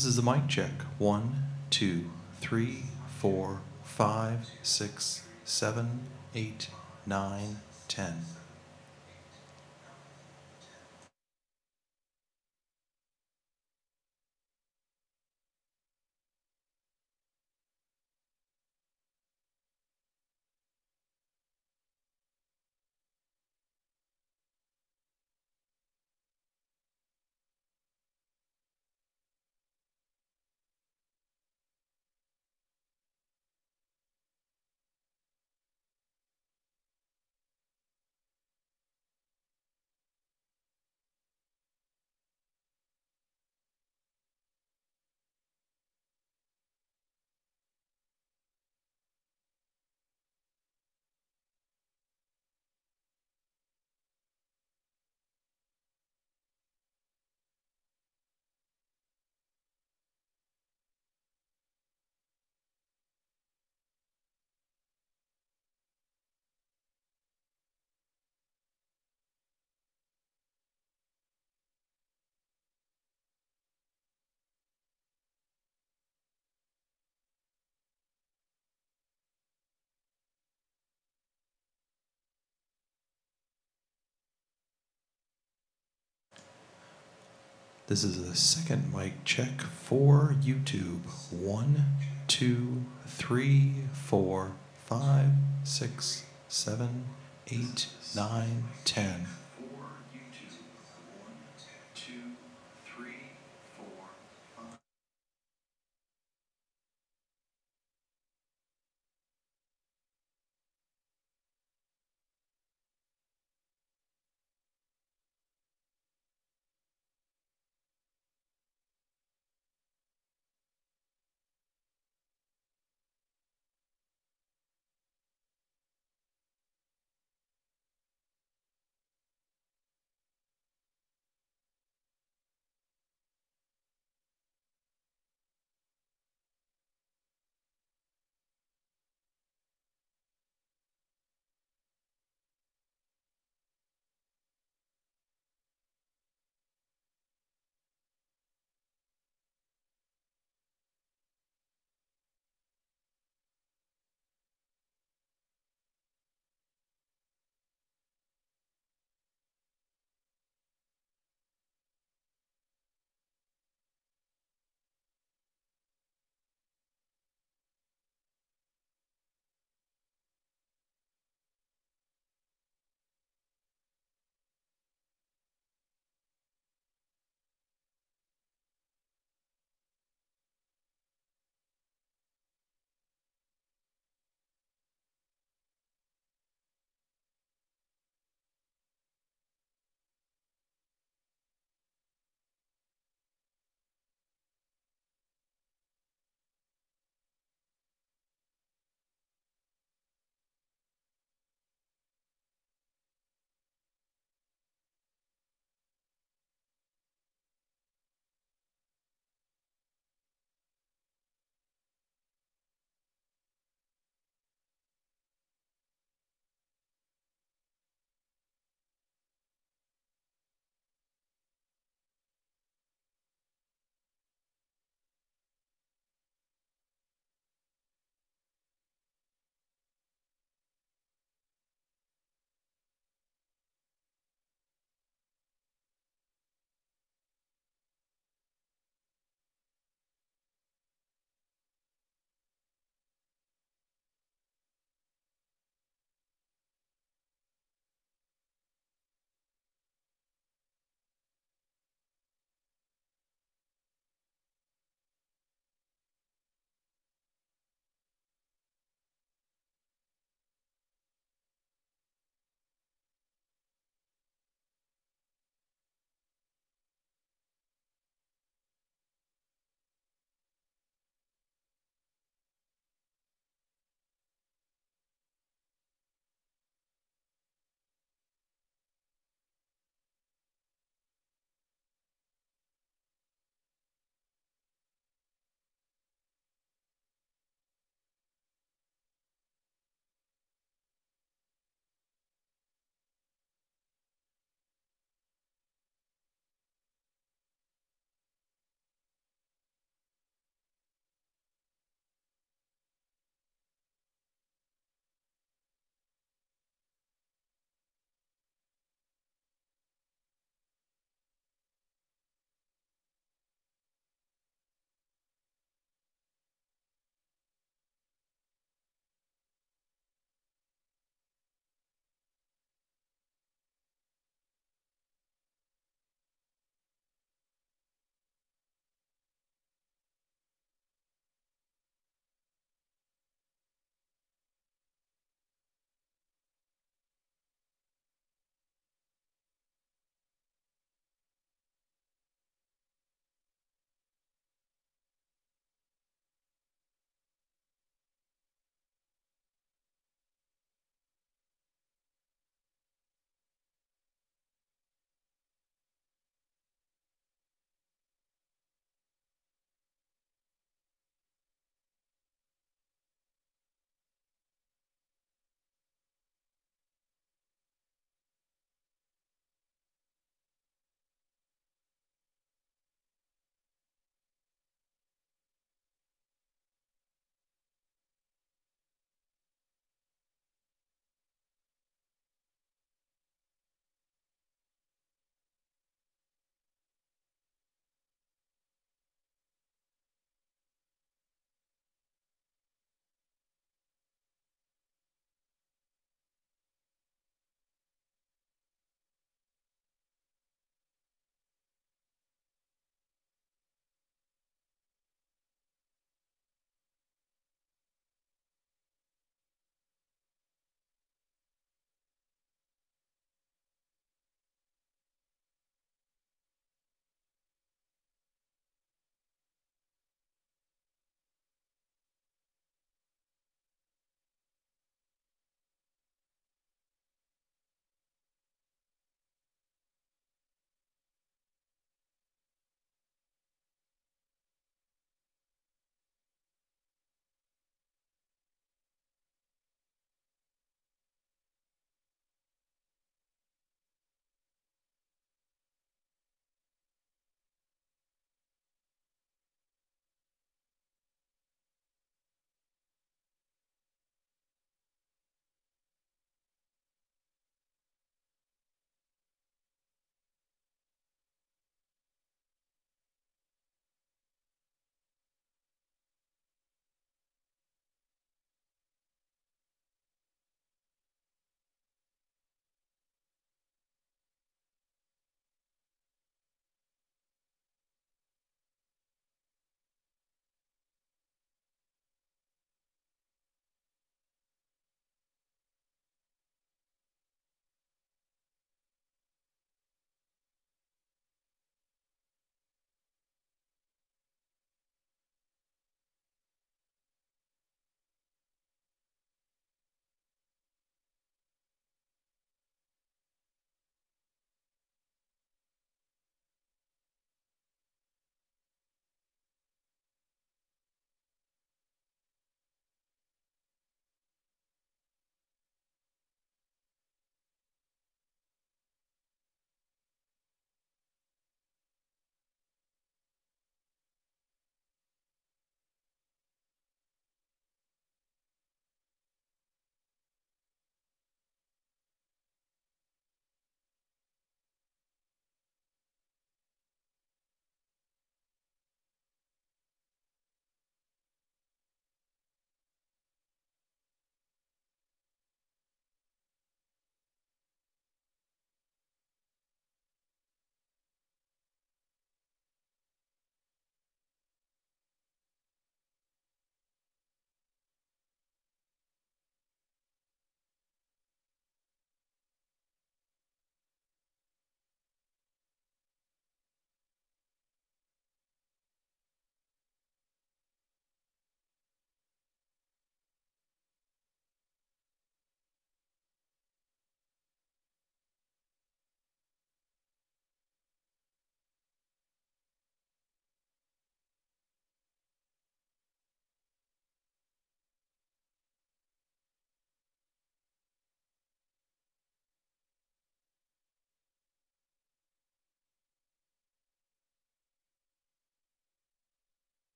This is the mic check. 1, 2, 3, 4, 5, 6, 7, 8, 9, 10. This is the second mic check for YouTube. 1, 2, 3, 4, 5, 6, 7, 8, 9, 10.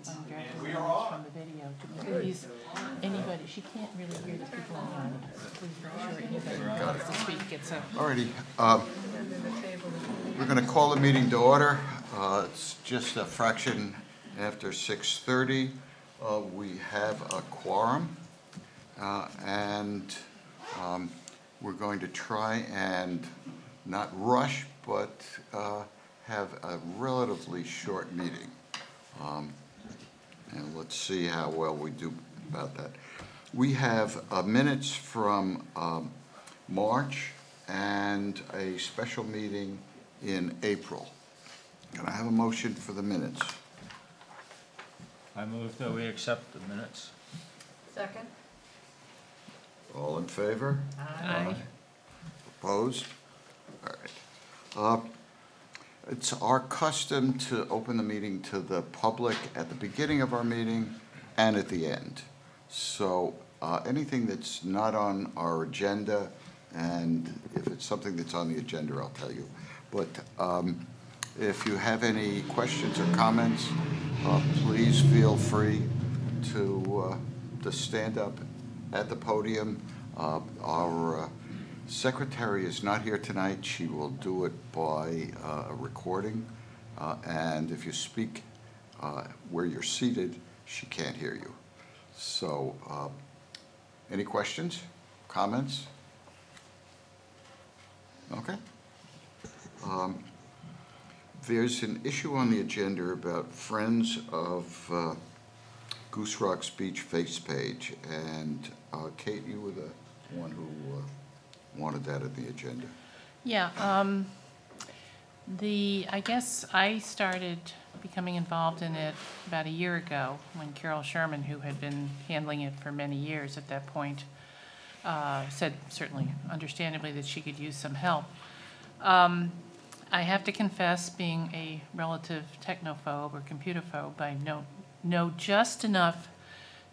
direct message from the video to please anybody, she can't really hear the people in the audience. Please make sure anybody who wants to speak gets a... Alrighty, we're going to call the meeting to order. It's just a fraction after 6:30. We have a quorum, and we're going to try and not rush, but have a relatively short meeting. And let's see how well we do about that. We have minutes from March and a special meeting in April. Can I have a motion for the minutes? I move that we accept the minutes. Second. All in favor? Aye. Opposed? All right. It's our custom to open the meeting to the public at the beginning of our meeting and at the end. So anything that's not on our agenda, and if it's something that's on the agenda, I'll tell you. But if you have any questions or comments, please feel free to stand up at the podium. Our secretary is not here tonight. She will do it by a recording. And if you speak where you're seated, she can't hear you. So any questions, comments? Okay. There's an issue on the agenda about Friends of Goose Rock's Beach face page. And Kate, you were the one who wanted that at the agenda. Yeah, I guess I started becoming involved in it about a year ago when Carol Sherman, who had been handling it for many years at that point, said, certainly understandably, that she could use some help. I have to confess, being a relative technophobe or computerphobe, I know just enough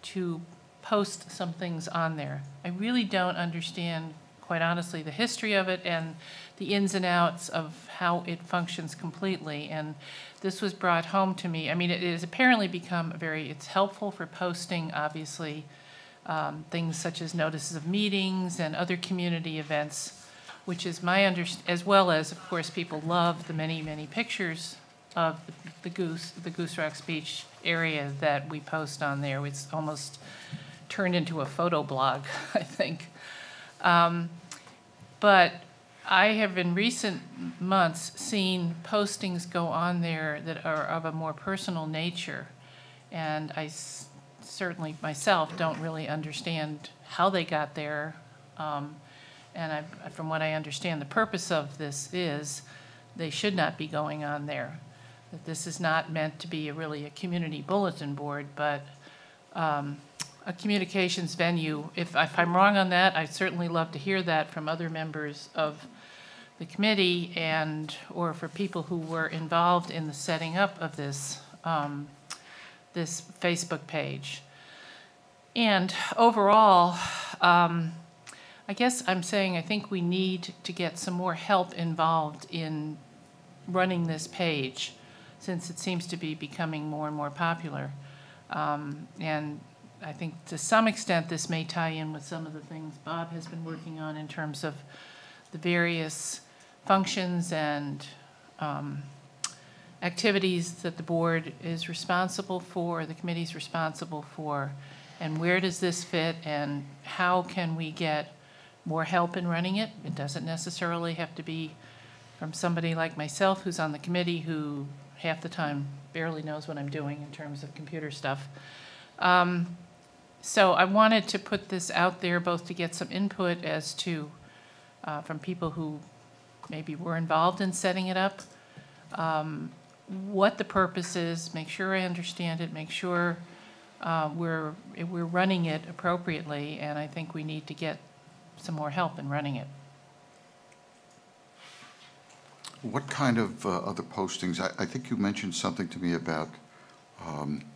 to post some things on there. I really don't understand, quite honestly, the history of it and the ins and outs of how it functions completely. And this was brought home to me. I mean, it has apparently become it's helpful for posting, obviously, things such as notices of meetings and other community events, which is my as well as, of course, people love the many, many pictures of the Goose Rocks Beach area that we post on there. It's almost turned into a photo blog, I think. But I have in recent months seen postings go on there that are of a more personal nature, and I certainly myself don't really understand how they got there. And from what I understand, the purpose of this is they should not be going on there. That this is not meant to be really a community bulletin board, but a communications venue. If I'm wrong on that, I'd certainly love to hear that from other members of the committee or for people who were involved in the setting up of this this Facebook page. And overall, I guess I'm saying I think we need to get some more help involved in running this page, since it seems to be becoming more and more popular. And I think to some extent this may tie in with some of the things Bob has been working on in terms of the various functions and activities that the board is responsible for, the committee's responsible for, and where does this fit, and how can we get more help in running it. It doesn't necessarily have to be from somebody like myself who's on the committee who half the time barely knows what I'm doing in terms of computer stuff. So I wanted to put this out there both to get some input as to, from people who maybe were involved in setting it up, what the purpose is, make sure I understand it, make sure we're running it appropriately, and I think we need to get some more help in running it. What kind of other postings? I think you mentioned something to me about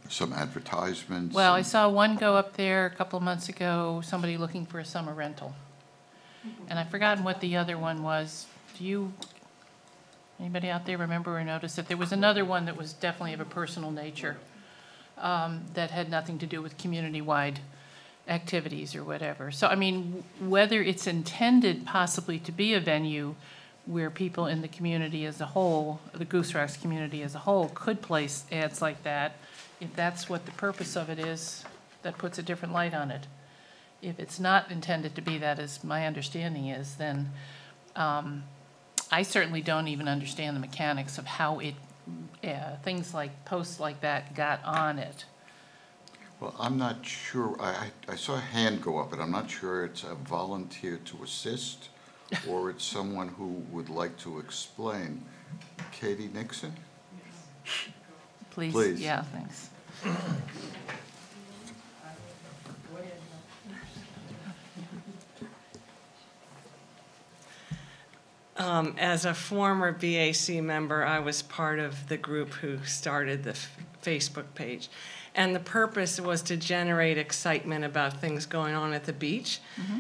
some advertisements. Well, I saw one go up there a couple of months ago, somebody looking for a summer rental. And I've forgotten what the other one was. Anybody out there remember or notice that there was another one that was definitely of a personal nature? that had nothing to do with community-wide activities or whatever. So, I mean, whether it's intended possibly to be a venue where people in the community as a whole, the Goose Rocks community as a whole, could place ads like that, if that's what the purpose of it is, that puts a different light on it. If it's not intended to be that, as my understanding is, then I certainly don't even understand the mechanics of how it, things like posts like that got on it. Well, I'm not sure, I saw a hand go up, but I'm not sure it's a volunteer to assist or it's someone who would like to explain. Katie Nixon? Please. Please. Yeah, thanks. As a former BAC member, I was part of the group who started the Facebook page. And the purpose was to generate excitement about things going on at the beach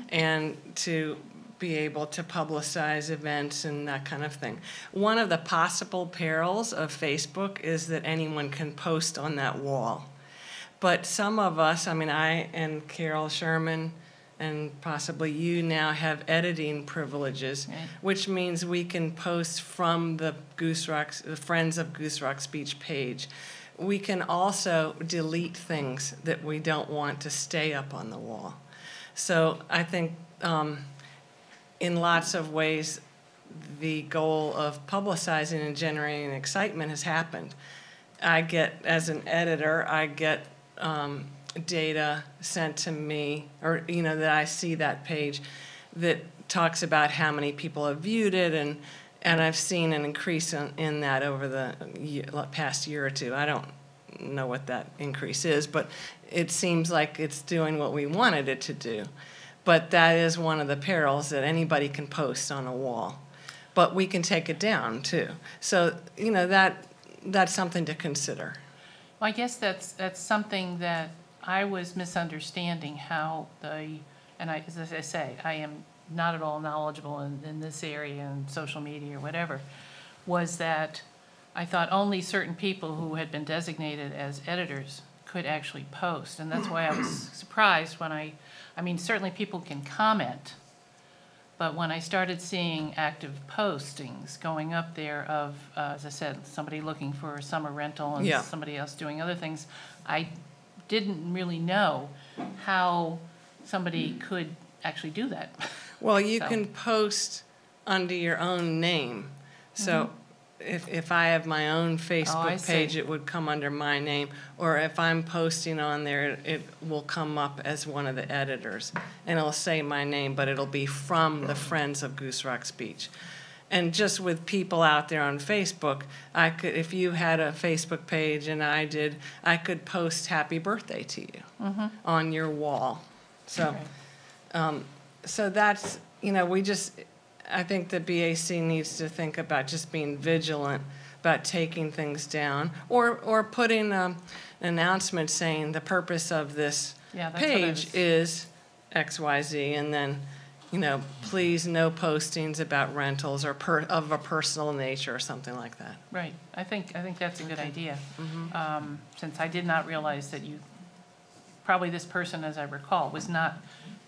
and to be able to publicize events and that kind of thing. One of the possible perils of Facebook is that anyone can post on that wall. But some of us, I mean, I and Carol Sherman and possibly you now have editing privileges, Right. which means we can post from the Goose Rocks, the Friends of Goose Rocks Beach page. We can also delete things that we don't want to stay up on the wall. So I think in lots of ways, the goal of publicizing and generating excitement has happened. I get, as an editor, I get data sent to me, or that I see that page that talks about how many people have viewed it, and I've seen an increase in that over the past year or two. I don't know what that increase is, but it seems like it's doing what we wanted it to do. But that is one of the perils, that anybody can post on a wall. But we can take it down, too. So, that's something to consider. Well, I guess that's something that I was misunderstanding how and as I say, I am not at all knowledgeable in this area and social media or whatever, was that I thought only certain people who had been designated as editors could actually post. And that's why I was surprised when I mean, certainly people can comment, but when I started seeing active postings going up there of, as I said, somebody looking for a summer rental and somebody else doing other things, I didn't really know how somebody could actually do that. Well, you can post under your own name. So if I have my own Facebook page, it would come under my name. Or if I'm posting on there, it will come up as one of the editors. And it'll say my name, but it'll be from the Friends of Goose Rocks Beach. And just with people out there on Facebook, I could, if you had a Facebook page and I did, I could post happy birthday to you on your wall. So, so that's, I think the BAC needs to think about just being vigilant about taking things down, or putting an announcement saying the purpose of this page is XYZ, and then, please no postings about rentals or of a personal nature or something like that. Right. I think that's a good idea. Since I did not realize that probably this person, as I recall, was not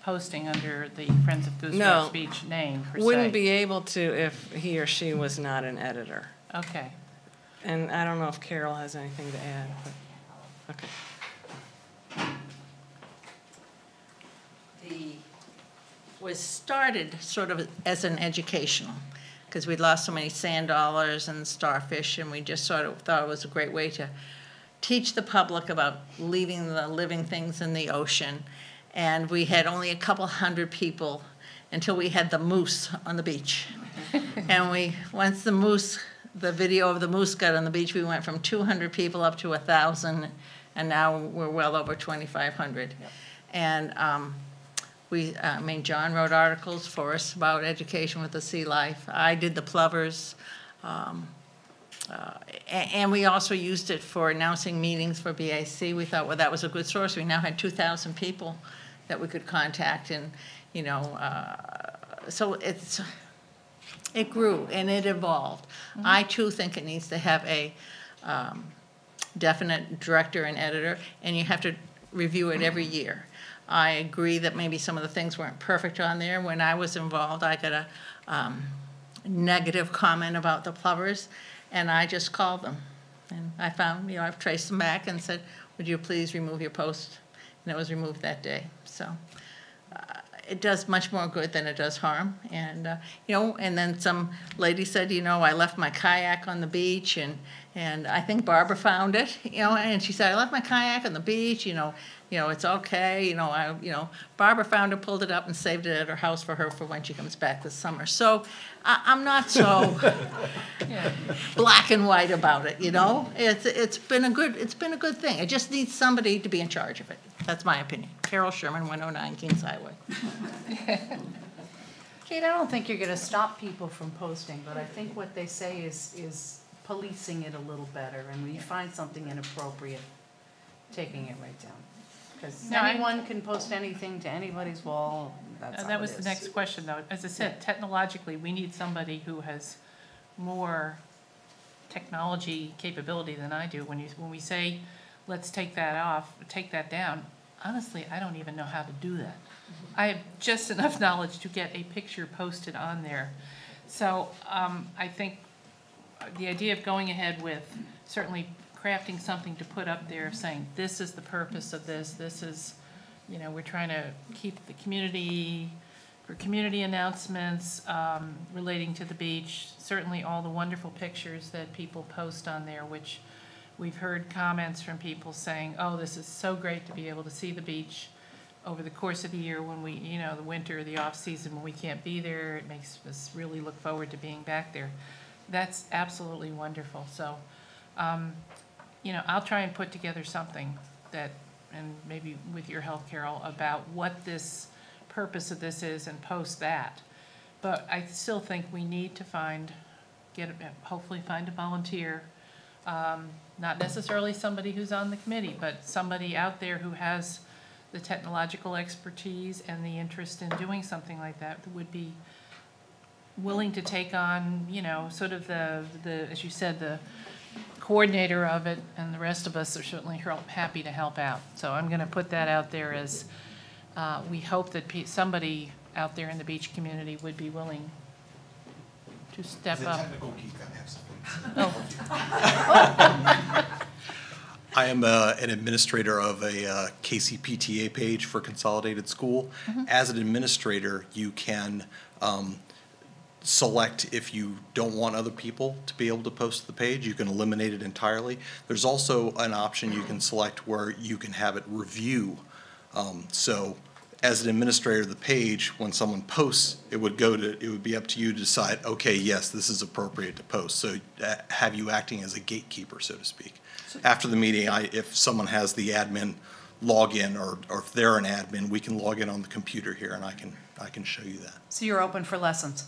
posting under the Friends of Goose Rocks Beach name, per se. Wouldn't be able to if he or she was not an editor. Okay. And I don't know if Carol has anything to add, but, okay. Was started sort of as an educational, because we'd lost so many sand dollars and starfish, and we just sort of thought it was a great way to teach the public about leaving the living things in the ocean. And we had only a couple hundred people until we had the moose on the beach. And once the video of the moose got on the beach, we went from 200 people up to 1,000, and now we're well over 2,500. Yep. And John wrote articles for us about education with the sea life. I did the plovers. And we also used it for announcing meetings for BAC. We thought, well, that was a good source. We now had 2,000 people that we could contact, and so it grew and it evolved. I too think it needs to have a definite director and editor, and you have to review it every year. I agree that maybe some of the things weren't perfect on there. When I was involved, I got a negative comment about the plovers, and I just called them. And I found, I've traced them back and said, would you please remove your post? And it was removed that day. So it does much more good than it does harm. And, and then some lady said, I left my kayak on the beach, and I think Barbara found it, and she said, I left my kayak on the beach, it's okay, Barbara found it, pulled it up, and saved it at her house for her for when she comes back this summer. So I'm not so black and white about it, It's been a good thing. It just needs somebody to be in charge of it. That's my opinion. Carol Sherman, 109 Kings Highway. Kate, I don't think you're going to stop people from posting, but I think what they say is policing it a little better, and when you find something inappropriate, taking it right down. Because anyone can post anything to anybody's wall. That's how That was it the is. next question, though. As I said, technologically, we need somebody who has more technology capability than I do. When we say, let's take that down, honestly, I don't even know how to do that. I have just enough knowledge to get a picture posted on there. So I think the idea of going ahead with certainly crafting something to put up there saying, this is the purpose of this, we're trying to keep the community, for community announcements relating to the beach, certainly all the wonderful pictures that people post on there, which we've heard comments from people saying, oh, this is so great to be able to see the beach over the course of the year when we, the winter, the off-season when we can't be there. It makes us really look forward to being back there. That's absolutely wonderful. So, I'll try and put together something that, and maybe with your help, Carol, about what this purpose of this is and post that. But I still think we need to hopefully find a volunteer, not necessarily somebody who's on the committee, but somebody out there who has the technological expertise and the interest in doing something like that would be willing to take on, sort of the as you said, the coordinator of it, and the rest of us are certainly happy to help out. So I'm going to put that out there as we hope that somebody out there in the beach community would be willing to step up. I am an administrator of a KCPTA page for Consolidated School. As an administrator, you can select if you don't want other people to be able to post to the page. You can eliminate it entirely. There's also an option you can select where you can have it review. So as an administrator of the page, when someone posts, it would be up to you to decide, okay, yes, this is appropriate to post. So have you acting as a gatekeeper, so to speak. After the meeting, if someone has the admin login, or if they're an admin, we can log in on the computer here, and I can show you that. So you're open for lessons?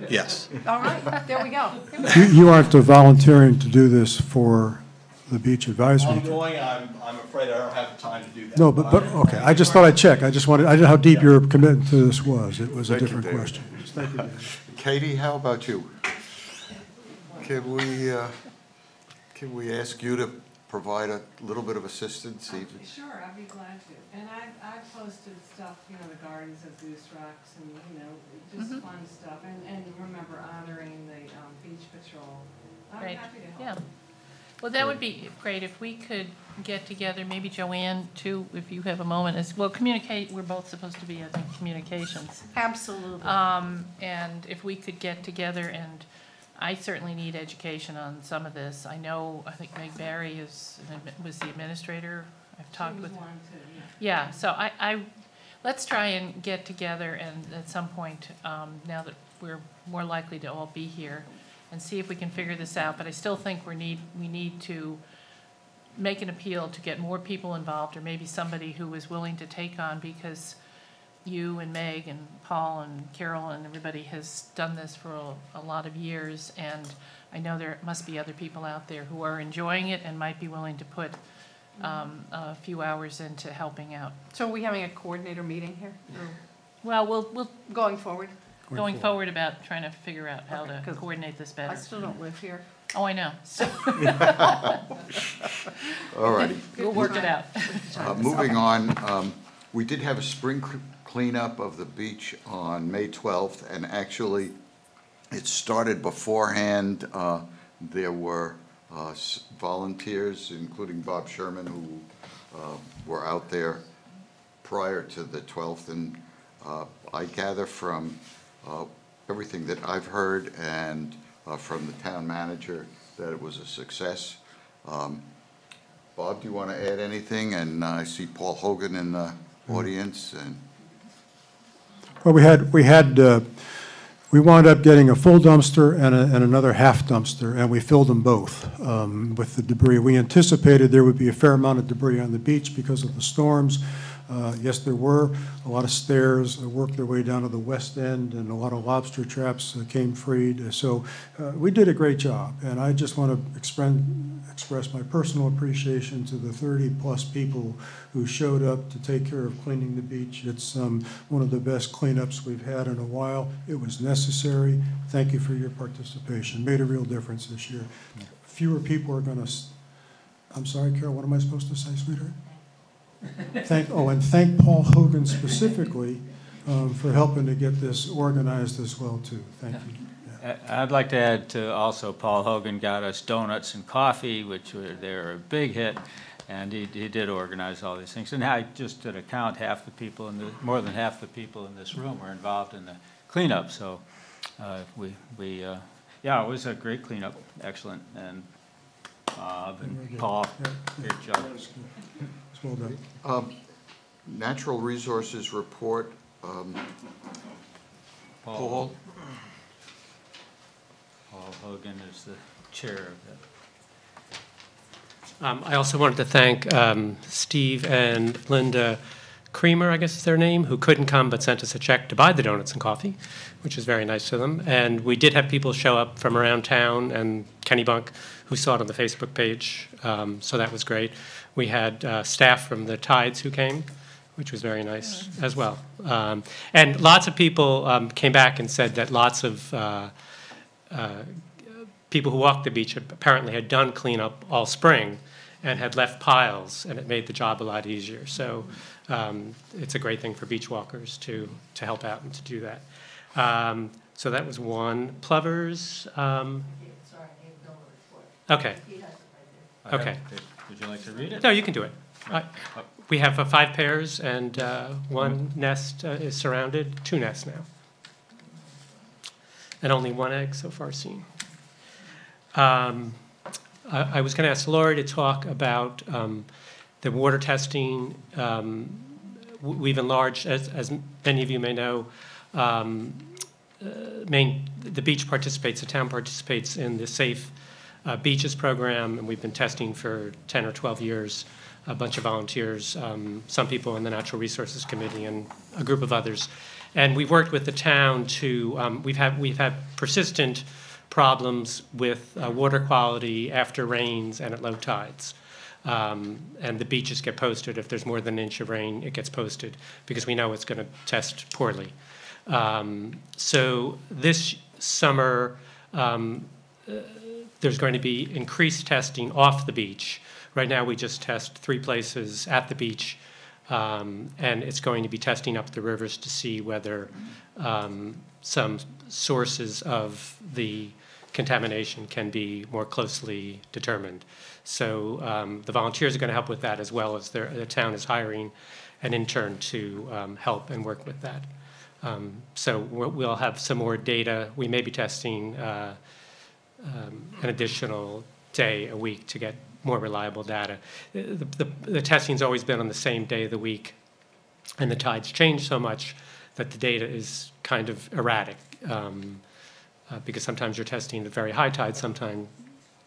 Yes. All right, there we go. You aren't volunteering to do this for the beach advisory? Ongoing, I'm afraid I don't have the time to do that. No, but okay, I just thought I'd check. I didn't know how deep your commitment to this was. It was a different question. Thank you, David. Katie, how about you? Can we ask you to provide a little bit of assistance? Sure, I'd be glad to. And I've posted stuff, the gardens of Goose Rocks and, just fun stuff. And remember honoring the beach patrol. I'm Right. happy to help. Yeah. Well, that would be great if we could get together, maybe Joanne too, if you have a moment, communicate, we're both supposed to be, I think, communications. Absolutely. And if we could get together, and I certainly need education on some of this. I think Meg Barry was the administrator. I've talked with her. Yeah, so let's try and get together and at some point, now that we're more likely to all be here, and see if we can figure this out. But I still think we need to make an appeal to get more people involved, or maybe somebody who is willing to take on, because you and Meg and Paul and Carol and everybody has done this for a lot of years, and I know there must be other people out there who are enjoying it and might be willing to put a few hours into helping out. So are we having a coordinator meeting here? Well, we'll Going forward? going forward about trying to figure out how Okay, to coordinate this better. I still don't live here. Oh, I know. All righty. We'll work it out. Moving on, we did have a spring cleanup of the beach on May 12th, and actually, it started beforehand. There were volunteers, including Bob Sherman, who were out there prior to the 12th, and I gather from everything that I've heard and from the town manager that it was a success. Bob, do you want to add anything? And I see Paul Hogan in the audience. And Well, we wound up getting a full dumpster and another half dumpster, and we filled them both with the debris. We anticipated there would be a fair amount of debris on the beach because of the storms. Yes, there were a lot of stairs that worked their way down to the west end, and a lot of lobster traps came freed. So we did a great job, and I just want to express my personal appreciation to the 30-plus people who showed up to take care of cleaning the beach. It's one of the best cleanups we've had in a while. It was necessary. Thank you for your participation. Made a real difference this year. Fewer people are going to. I'm sorry, Carol. What am I supposed to say, sweetheart? Thank Paul Hogan specifically for helping to get this organized as well too. Thank you. Yeah. I'd like to add to also Paul Hogan got us donuts and coffee, which they're a big hit, and he did organize all these things. And I just did a count, more than half the people in this room were involved in the cleanup. So yeah, it was a great cleanup, excellent, and Bob and Paul, great job. Well done. Natural Resources Report. Paul Hogan is the chair of that. I also wanted to thank Steve and Linda Creamer, I guess is their name, who couldn't come but sent us a check to buy the donuts and coffee, which is very nice of them. And we did have people show up from around town and Kennebunk who saw it on the Facebook page, so that was great. We had staff from the Tides who came, which was very nice as well. And lots of people came back and said that lots of people who walked the beach apparently had done cleanup all spring and had left piles, and it made the job a lot easier. So it's a great thing for beach walkers to help out and to do that. So that was one. Plovers. Okay. Okay. Would you like to read it? No, you can do it. We have 5 pairs, and one nest is surrounded, 2 nests now. And only 1 egg so far seen. I was going to ask Lori to talk about the water testing. We've enlarged, as many of you may know, the beach participates, the town participates in the Safe Beaches program, and we've been testing for 10 or 12 years, a bunch of volunteers, some people in the Natural Resources Committee and a group of others. And we've worked with the town to, we've had persistent problems with water quality after rains and at low tides. And the beaches get posted. If there's more than an inch of rain, it gets posted because we know it's going to test poorly. So this summer, there's going to be increased testing off the beach. Right now, we just test 3 places at the beach, and it's going to be testing up the rivers to see whether some sources of the contamination can be more closely determined. So the volunteers are going to help with that, as well as the town is hiring an intern to help and work with that. So we'll have some more data. We may be testing an additional day a week to get more reliable data. The testing's always been on the same day of the week, and the tides change so much that the data is kind of erratic, because sometimes you're testing at very high tides, sometimes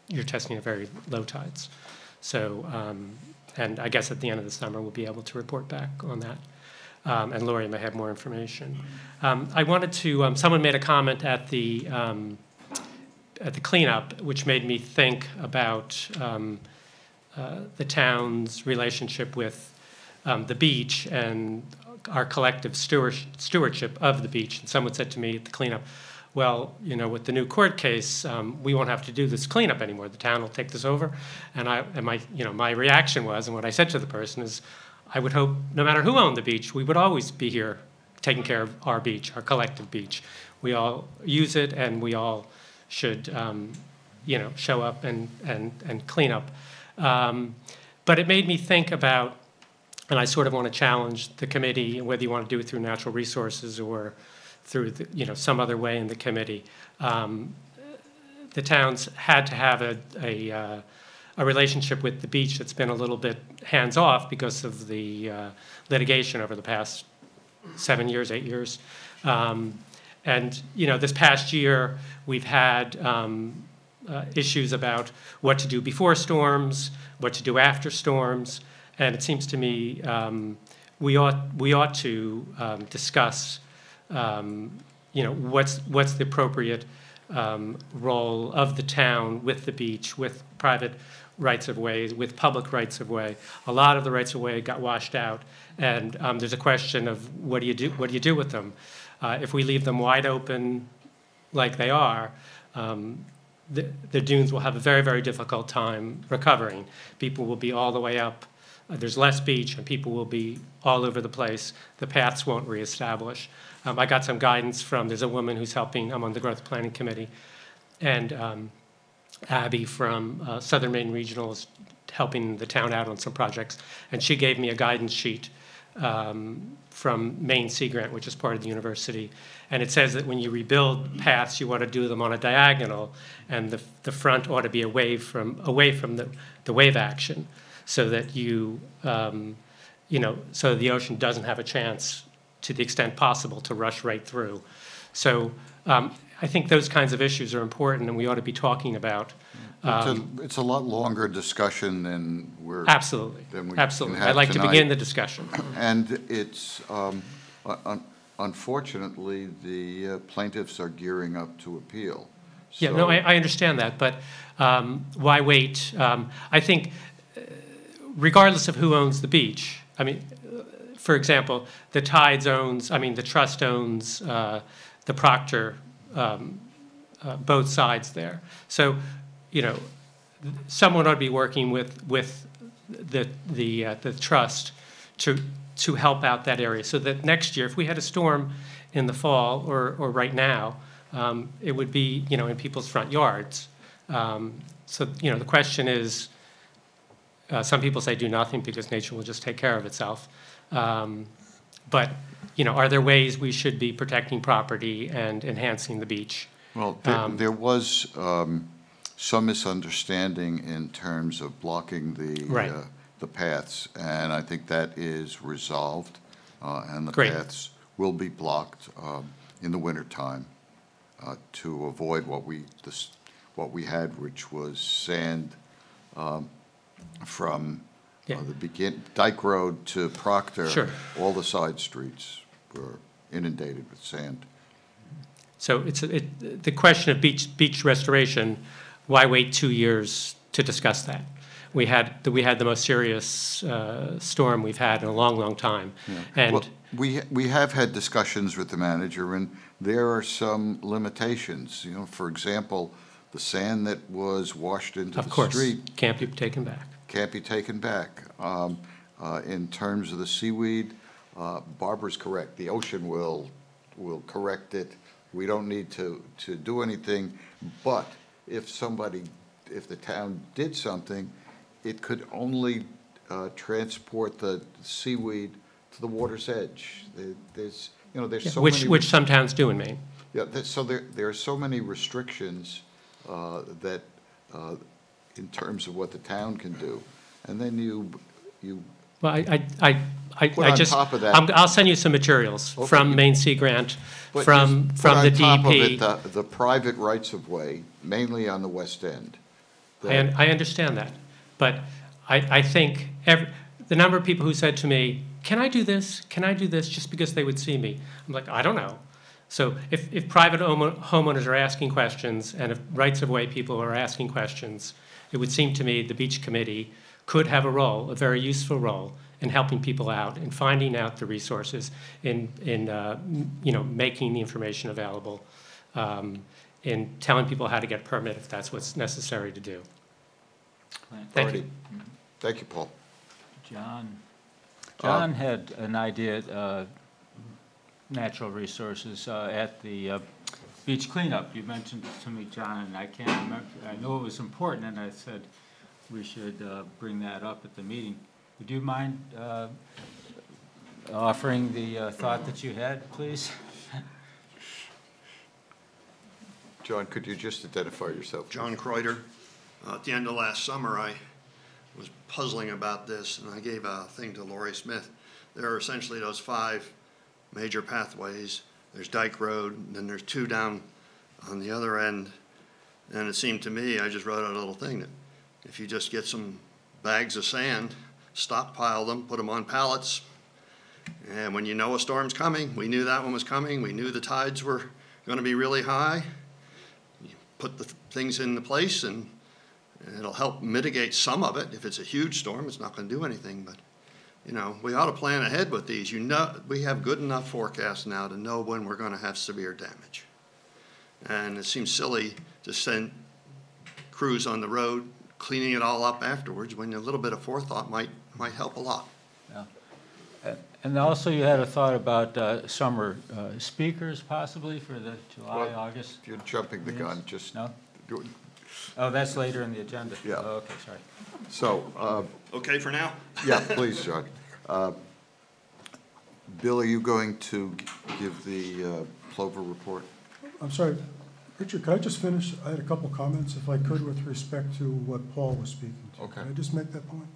you're testing at very low tides. So, and I guess at the end of the summer, we'll be able to report back on that. And Lori may have more information. I wanted to, someone made a comment at the cleanup, which made me think about the town's relationship with the beach and our collective stewardship of the beach. And someone said to me at the cleanup, well, you know, with the new court case, we won't have to do this cleanup anymore. The town will take this over. And my reaction was, and what I said to the person is, I would hope no matter who owned the beach, we would always be here taking care of our beach, our collective beach. We all use it, and we all should, you know, show up and clean up. But it made me think about, and I sort of want to challenge the committee, whether you want to do it through natural resources or through the, you know, some other way in the committee. The towns had to have a relationship with the beach that's been a little bit hands-off because of the litigation over the past 7 years, 8 years. And, you know, this past year, we've had issues about what to do before storms, what to do after storms, and it seems to me we ought to discuss, you know, what's the appropriate role of the town with the beach, with private rights of way, with public rights of way. A lot of the rights of way got washed out, and there's a question of what do you do with them? If we leave them wide open like they are, the dunes will have a very, very difficult time recovering. People will be all the way up. There's less beach, and people will be all over the place. The paths won't reestablish. I got some guidance from, there's a woman who's helping, I'm on the Growth Planning Committee, and Abby from Southern Maine Regional is helping the town out on some projects, and she gave me a guidance sheet from Maine Sea Grant, which is part of the university, and it says that when you rebuild paths, you want to do them on a diagonal, and the front ought to be away from the wave action, so that you know, so the ocean doesn't have a chance, to the extent possible, to rush right through. So I think those kinds of issues are important, and we ought to be talking about. It's a lot longer discussion than we're. Absolutely, than we absolutely. can have I'd like tonight. to begin the discussion. And it's, unfortunately, the plaintiffs are gearing up to appeal. Yeah, So- no, I understand that, but why wait? I think regardless of who owns the beach, I mean, for example, the Tides owns, I mean, the trust owns the Proctor, both sides there. So, you know, someone ought to be working with the trust to help out that area, so that next year, if we had a storm in the fall or right now, it would be, you know, in people's front yards. So, you know, the question is, some people say do nothing because nature will just take care of itself. But, you know, are there ways we should be protecting property and enhancing the beach? Well, there was some misunderstanding in terms of blocking the paths, and I think that is resolved, and the Great. paths will be blocked in the wintertime to avoid what we had, which was sand from the Dyke Road to Proctor. Sure. All the side streets were inundated with sand. So the question of beach restoration, why wait 2 years to discuss that? We had the most serious storm we've had in a long, long time. Yeah. And well, we have had discussions with the manager, and there are some limitations. You know, for example, the sand that was washed into of the course, street can't be taken back. can't be taken back. In terms of the seaweed, Barbara's correct. The ocean will correct it. We don't need to do anything. But if the town did something, it could only transport the seaweed to the water's edge. There's so many. Which some towns do in Maine. Yeah, so there are so many restrictions that in terms of what the town can do, and then you. Well, I Put on just, top of that- I'll send you some materials Okay. from Maine Sea Grant, But from just put the on top of DEP. it the private rights of way, mainly on the west end. I understand that, but I think the number of people who said to me, can I do this? Can I do this? Just because they would see me. I'm like, I don't know. So if private homeowners are asking questions, and if rights of way people are asking questions, it would seem to me the beach committee could have a role, a very useful role, in helping people out, in finding out the resources, in you know, making the information available. in telling people how to get a permit if that's what's necessary to do. Thank you. Thank you, Paul. John had an idea, natural resources, at the beach cleanup. You mentioned it to me, John, and I can't remember. I know it was important, and I said we should bring that up at the meeting. Would you mind offering the thought that you had, please? John, could you just identify yourself? John Kreuter. At the end of last summer, I was puzzling about this, and I gave a thing to Lori Smith. There are essentially those 5 major pathways. There's Dyke Road, and then there's 2 down on the other end. And it seemed to me, I just wrote out a little thing that if you just get some bags of sand, stockpile them, put them on pallets, and when you know a storm's coming, we knew that one was coming, we knew the tides were going to be really high, you put the things into place, and it'll help mitigate some of it. If it's a huge storm, it's not going to do anything, but you know, we ought to plan ahead with these. You know, we have good enough forecasts now to know when we're going to have severe damage. And it seems silly to send crews on the road cleaning it all up afterwards when a little bit of forethought might help a lot. Yeah. And also you had a thought about summer speakers possibly for the July, Well, August? You're jumping the gun, just. No? Oh, that's later in the agenda? Yeah. Oh, okay, sorry. So, Okay for now? yeah, please, John. Bill, are you going to give the Plover report? I'm sorry, Richard, could I just finish? I had a couple comments, if I could, with respect to what Paul was speaking to. Okay. Can I just make that point?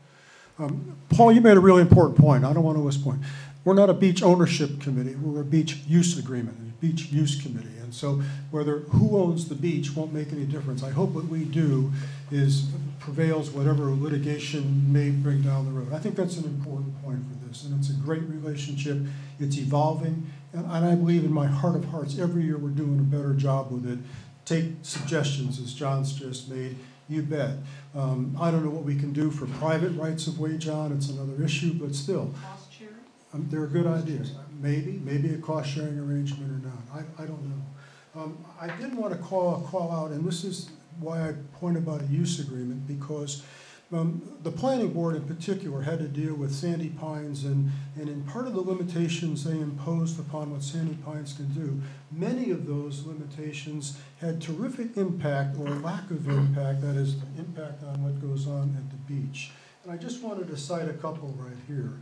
Paul, you made a really important point. I don't want to miss point. We're not a beach ownership committee. We're a beach use agreement, a beach use committee. And so whether who owns the beach won't make any difference. I hope what we do is prevails whatever litigation may bring down the road. I think that's an important point for this, and it's a great relationship. It's evolving, and I believe in my heart of hearts, every year we're doing a better job with it. Take suggestions, as John's just made. You bet. I don't know what we can do for private rights of way, John. It's another issue, but still. Cost sharing? There are good ideas. Maybe a cost-sharing arrangement or not. I don't know. I did want to call out, and this is why I point about a use agreement, because the planning board in particular had to deal with Sandy Pines, and in part of the limitations they imposed upon what Sandy Pines can do, many of those limitations had terrific impact or lack of impact, that is, the impact on what goes on at the beach. And I just wanted to cite a couple right here.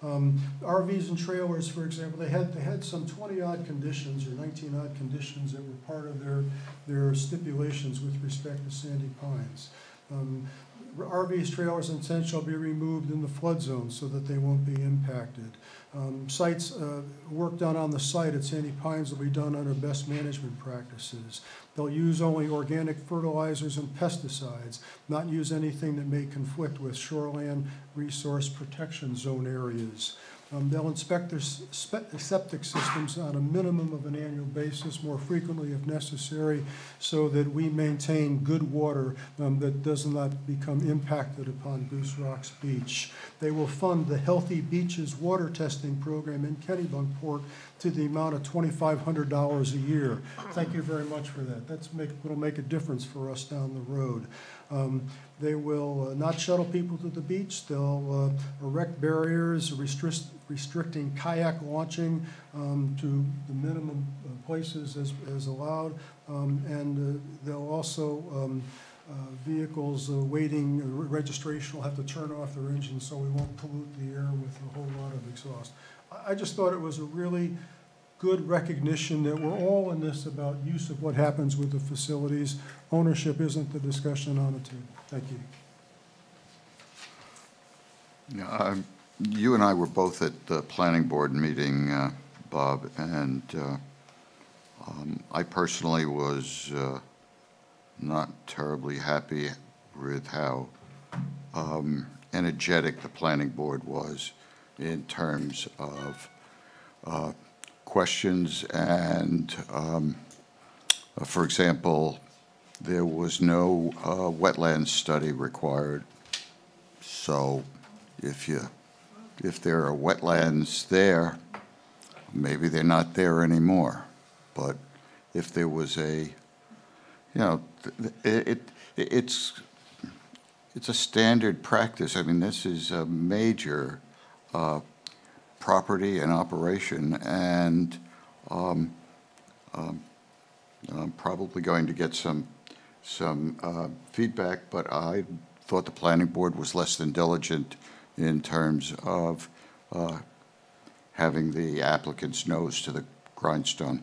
RVs and trailers, for example, they had some 20-odd conditions or 19-odd conditions that were part of their stipulations with respect to Sandy Pines. RVs, trailers, and tents shall be removed in the flood zone so that they won't be impacted. Work done on the site at Sandy Pines will be done under best management practices. They'll use only organic fertilizers and pesticides, not use anything that may conflict with shoreland resource protection zone areas. They'll inspect their septic systems on a minimum of an annual basis, more frequently if necessary, so that we maintain good water that does not become impacted upon Goose Rocks Beach. They will fund the Healthy Beaches water testing program in Kennebunkport to the amount of $2,500 a year. Thank you very much for that. It'll make a difference for us down the road. They will not shuttle people to the beach. They'll erect barriers restricting kayak launching to the minimum places as allowed. And they'll also, vehicles waiting registration will have to turn off their engines so we won't pollute the air with a whole lot of exhaust. I just thought it was a really good recognition that we're all in this about use of what happens with the facilities. Ownership isn't the discussion on the table. Thank you. Yeah, you and I were both at the planning board meeting, Bob, and I personally was not terribly happy with how energetic the planning board was in terms of questions and, for example, there was no wetland study required. So if there are wetlands there, maybe they're not there anymore. But if there was a, it's a standard practice. I mean, this is a major property and operation, and I'm probably going to get some feedback, but I thought the planning board was less than diligent in terms of having the applicant's nose to the grindstone.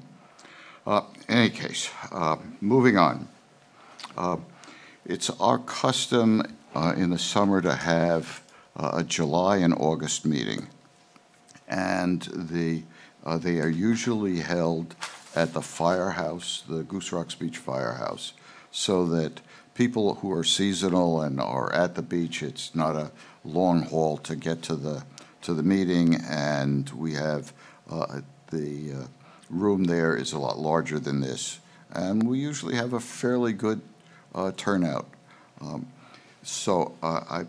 In any case, moving on. It's our custom in the summer to have a July and August meeting. And they are usually held at the firehouse, the Goose Rocks Beach Firehouse, so that people who are seasonal and are at the beach, it's not a long haul to get to the meeting, and we have the room there is a lot larger than this, and we usually have a fairly good turnout. So I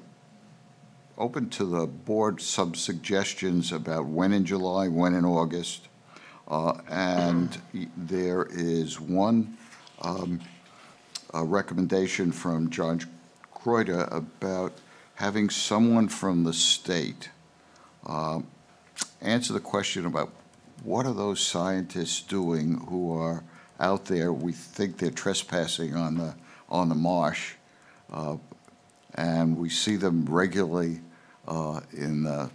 open to the board some suggestions about when in July, when in August, and there is one recommendation from John Croyda about having someone from the state answer the question about what are those scientists doing who are out there. We think they're trespassing on the marsh, and we see them regularly in the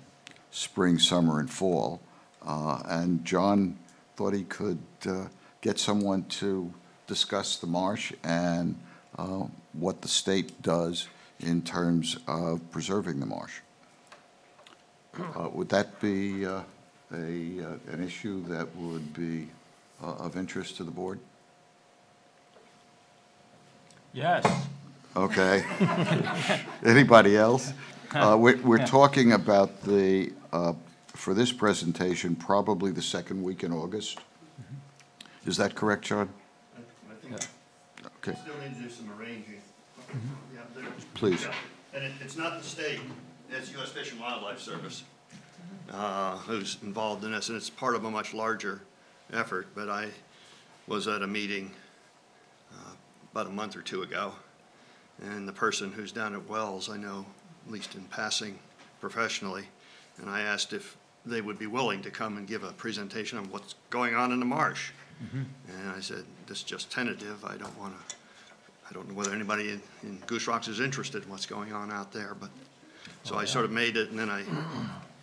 spring, summer, and fall. And John thought he could get someone to discuss the marsh and what the state does in terms of preserving the marsh. Would that be an issue that would be of interest to the board? Yes. Okay. Anybody else? We're talking about for this presentation, probably the second week in August. Is that correct, John? I think Okay. still need to do some arranging. Yeah, Please. And it's not the state, it's U.S. Fish and Wildlife Service who's involved in this, and it's part of a much larger effort. But I was at a meeting about a month or two ago, and the person who's down at Wells, I know, at least in passing professionally, and I asked if they would be willing to come and give a presentation on what's going on in the marsh. And I said, this is just tentative. I don't know whether anybody in Goose Rocks is interested in what's going on out there, but, so I sort of made it, and then I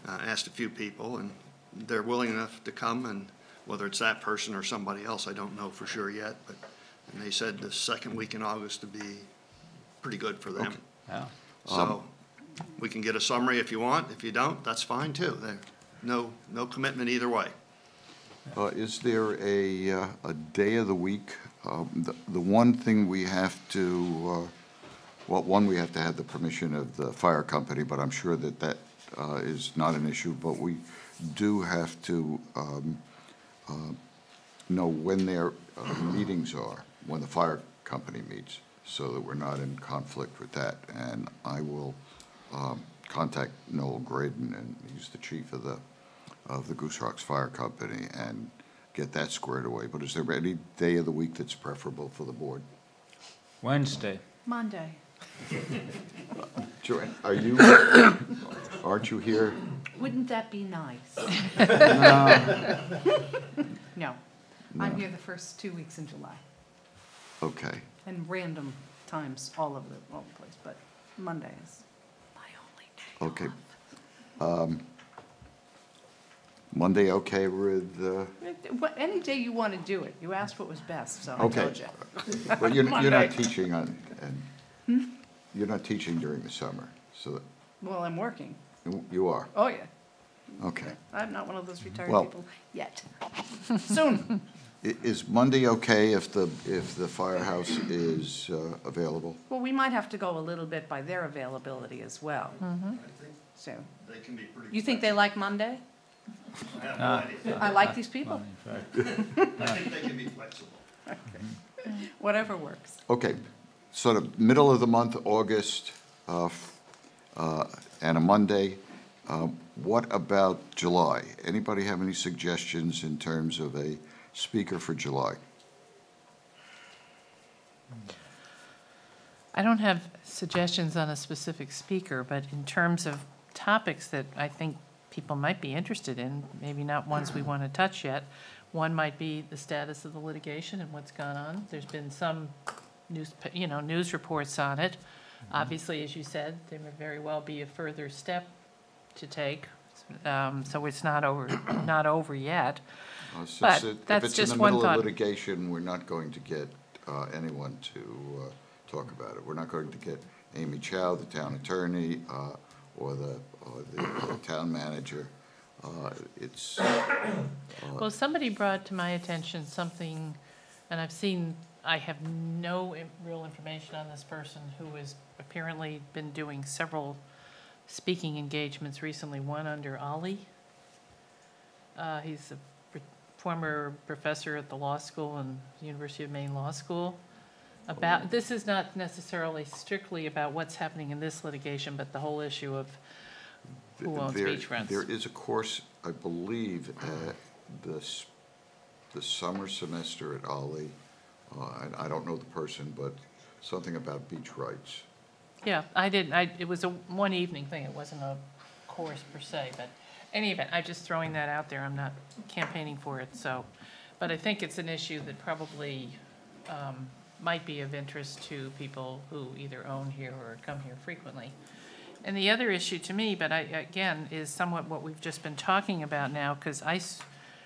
asked a few people, and they're willing enough to come, and whether it's that person or somebody else, I don't know for sure yet, but, and they said the second week in August would be pretty good for them. Okay. Yeah. So, we can get a summary if you want. If you don't, that's fine too. No commitment either way. Is there a day of the week? The one thing we have to, well, one, we have to have the permission of the fire company, but I'm sure that is not an issue. But we do have to know when their meetings are, when the fire company meets, so that we're not in conflict with that. And I will contact Noel Graydon, and he's the chief of the Goose Rocks Fire Company, and get that squared away. But is there any day of the week that's preferable for the board? Wednesday. Monday. Joanne, aren't you here? Wouldn't that be nice? No. I'm here the first 2 weeks in July, Okay. and random times all over the place, but Monday is my only day. Okay. Monday okay with, Any day you want to do it. You asked what was best, so I Okay. told you. but you're Monday. not teaching you're not teaching during the summer, so Well, I'm working. you are? Oh, yeah. Okay. I'm not one of those retired Well- people yet. Soon. Is Monday okay if the firehouse is available? Well, we might have to go a little bit by their availability as well. So, They can be pretty. you think they like Monday? I have no idea. I like these people. I think they can be flexible. Whatever works. Okay, sort of middle of the month, August, and a Monday. What about July? Anybody have any suggestions in terms of a speaker for July? I don't have suggestions on a specific speaker, but in terms of topics that I think people might be interested in, maybe not ones we want to touch yet, one might be the status of the litigation and what's gone on. There's been some news reports on it. Obviously, as you said, there may very well be a further step to take. So it's not over yet. But that's just one If it's in the middle thought. of litigation, we're not going to get anyone to talk about it. We're not going to get Amy Chow, the town attorney, or the town manager. It's. Well, somebody brought to my attention something, and I have no real information on this person who has apparently been doing several speaking engagements recently, one under Ollie. He's a former professor at the law school and University of Maine Law School. This is not necessarily strictly about what's happening in this litigation, but the whole issue of who owns beachfronts. There is a course, I believe, at the summer semester at Ollie. I don't know the person, but something about beach rights. Yeah, it was a one evening thing. It wasn't a course per se, but any event, I'm just throwing that out there. I'm not campaigning for it, but I think it's an issue that probably might be of interest to people who either own here or come here frequently. And the other issue to me, but again, is somewhat what we've just been talking about now, because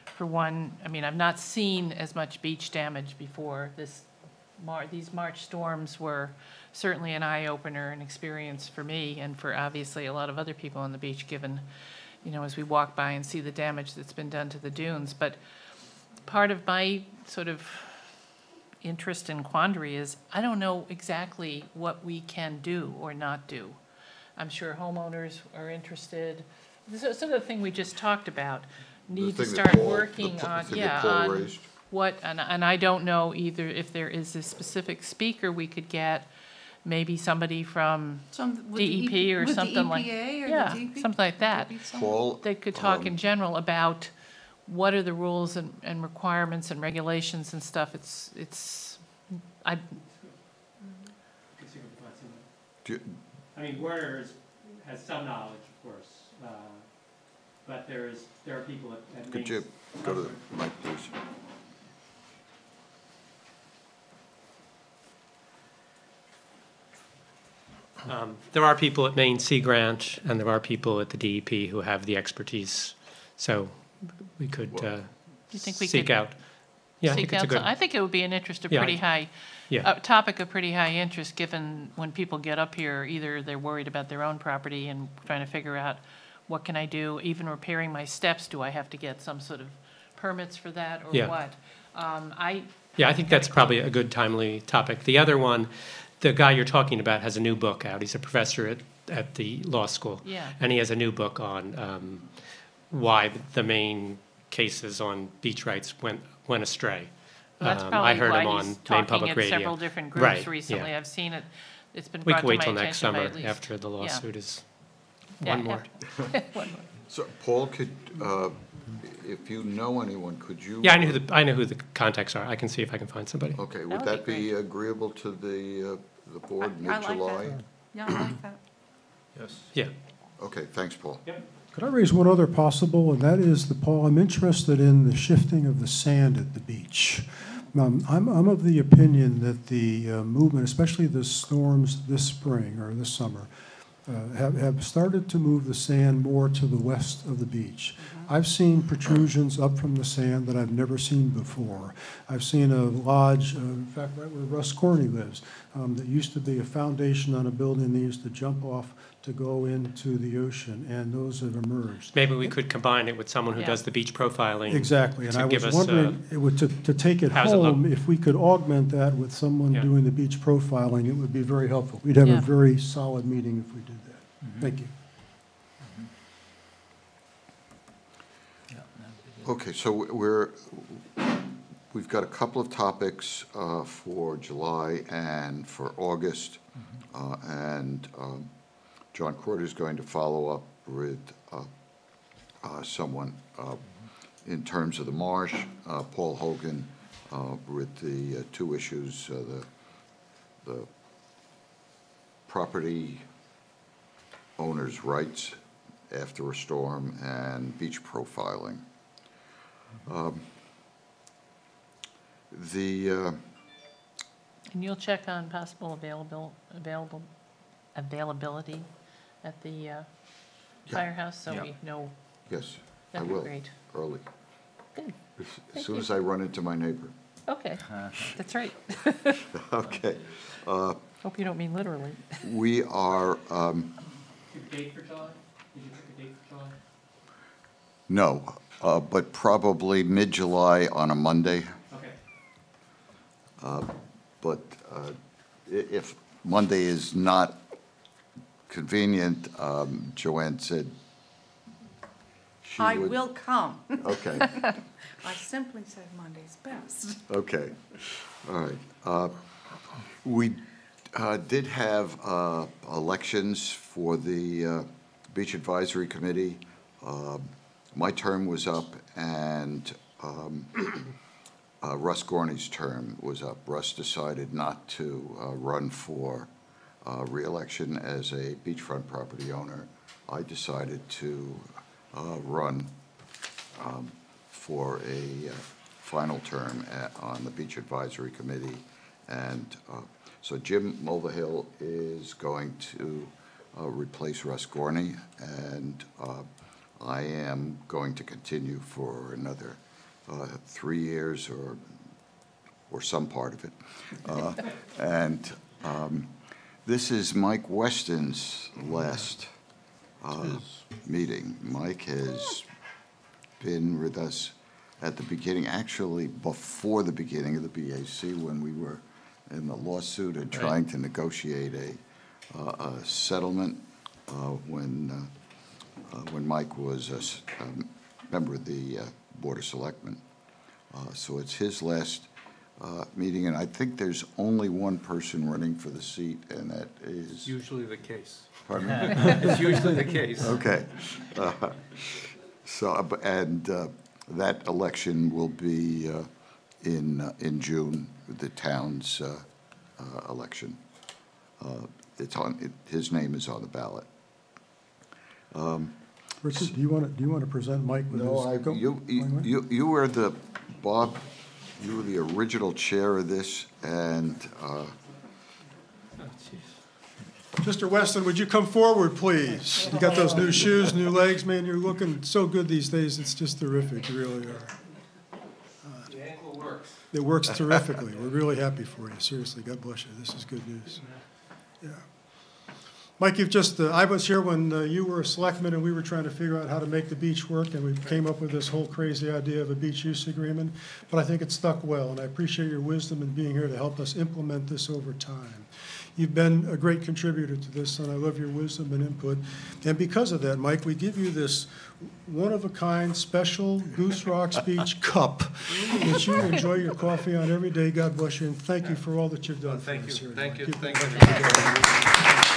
for one, I've not seen as much beach damage before. These March storms were certainly an eye-opener, an experience for me and for obviously a lot of other people on the beach, given, as we walk by and see the damage that's been done to the dunes. But part of my sort of interest and quandary is I don't know exactly what we can do or not do. I'm sure homeowners are interested. This is sort of the thing we just talked about. Need to start working on, on what, and I don't know either if there is a specific speaker we could get, maybe somebody from DEP or something like, something like that. Paul, They could talk in general about what are the rules and requirements and regulations and stuff. Werner has some knowledge, of course, but there are people at could you go to the mic, please? There are people at Maine Sea Grant, and there are people at the DEP who have the expertise, so we could Do you think we seek could out. Yeah, I think it's a good. I think it would be an interest of Yeah, pretty high, Yeah. a topic of pretty high interest, given when people get up here, either they're worried about their own property and trying to figure out, what can I do? Even repairing my steps, do I have to get some sort of permits for that or Yeah. what? Yeah, I think that's probably a good timely topic. The other one, the guy you're talking about has a new book out. He's a professor at the law school. Yeah. And he has a new book on why the main cases on beach rights went astray. Well, that's I probably heard him why on he's Maine talking Public at Radio. several different Right, groups recently. yeah. I've seen it, it's been We brought can to wait my till next attention by summer at least. after the lawsuit is Yeah, one more. one more. So, Paul, if you know anyone, could you? Yeah, I know who the contacts are. I can see if I can find somebody. Okay, would would be that be agreeable to the board I like that. mid-July? Yeah, I like that. Yes. Yeah. Okay, thanks, Paul. Could I raise one other possible, and that is Paul, I'm interested in the shifting of the sand at the beach. I'm of the opinion that the movement, especially the storms this spring or this summer, have started to move the sand more to the west of the beach. I've seen protrusions up from the sand that I've never seen before. I've seen a lodge, in fact, right where Russ Corney lives, that used to be a foundation on a building they used to jump off to go into the ocean, and those have emerged. Maybe we could combine it with someone who Yeah. does the beach profiling. Exactly, and to I give was us, wondering, to take it how's it look? home, if we could augment that with someone Yeah. doing the beach profiling, it would be very helpful. We'd have Yeah. a very solid meeting if we did that. Thank you. Okay, so we've got a couple of topics for July and for August. And John Corder is going to follow up with someone in terms of the marsh, Paul Hogan with the two issues, the the property owner's rights after a storm and beach profiling. And you'll check on possible availability at the firehouse, so Yeah. we know. Yes, I That'd be will, great. early. Good, As Thank soon you. as I run into my neighbor. okay, that's right. Okay. Hope you don't mean literally. We are, Date for July? Did you pick a date for July? no, but probably mid-July on a Monday. Okay. But if Monday is not convenient, Joanne said she I would. will come. Okay, I simply said Monday's best. okay, all right. We did have elections for the Beach Advisory Committee. My term was up, and Russ Gorney's term was up. Russ decided not to run for reelection as a beachfront property owner. I decided to run for a final term on the Beach Advisory Committee. And so Jim Mulvihill is going to replace Russ Gorney, and I am going to continue for another 3 years or some part of it. And this is Mike Weston's last meeting. Mike has been with us at the beginning, actually before the beginning of the BAC, when we were in the lawsuit and trying to negotiate a settlement when Mike was a member of the Board of Selectmen. So it's his last meeting, and I think there's only one person running for the seat, and that is... Usually the case. Pardon me? It's usually the case. Okay. That election will be in June, the town's election. His name is on the ballot. Richard, do you want to present Mike with his? No, you were the, Bob, you were the original chair of this, and Mr. Weston, would you come forward, please? You got those new shoes, new legs, man, you're looking so good these days, it's just terrific, you really are. The ankle works. It works terrifically, we're really happy for you, seriously, God bless you, this is good news. Yeah. Mike, you've just, I was here when you were a selectman and we were trying to figure out how to make the beach work, and we came up with this whole crazy idea of a beach use agreement, but I think it stuck well, and I appreciate your wisdom in being here to help us implement this over time. You've been a great contributor to this, and I love your wisdom and input. And because of that, Mike, we give you this one-of-a-kind special Goose Rocks Beach cup that you enjoy your coffee on every day. God bless you, and thank you for all that you've done for us here. Thank you, Keep thank it you. up.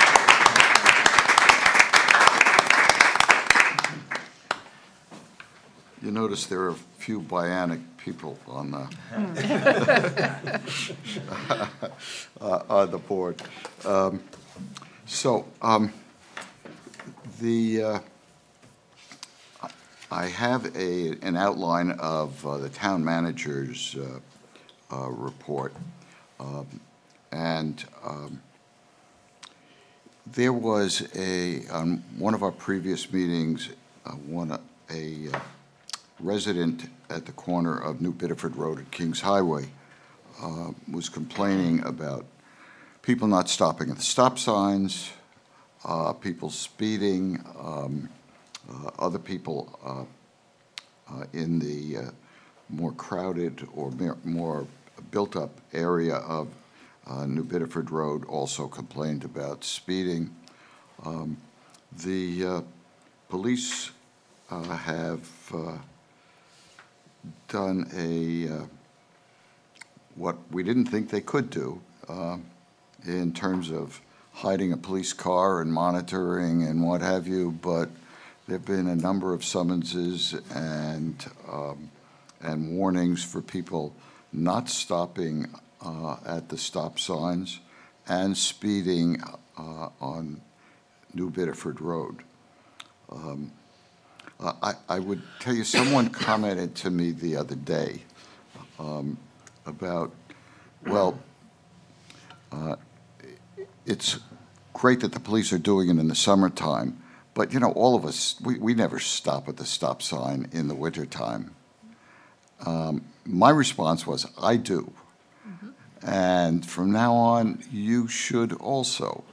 you notice there are a few bionic people on the board. I have an outline of the town manager's report, and there was on one of our previous meetings, a resident at the corner of New Bedford Road and Kings Highway was complaining about people not stopping at the stop signs, people speeding, other people in the more crowded or more built-up area of New Bedford Road also complained about speeding. The police have done what we didn't think they could do in terms of hiding a police car and monitoring and what have you, but there have been a number of summonses and warnings for people not stopping at the stop signs and speeding on New Bedford Road. I would tell you, someone commented to me the other day about, well, it's great that the police are doing it in the summertime, but, you know, all of us, we never stop at the stop sign in the wintertime. My response was, I do. And from now on, you should also,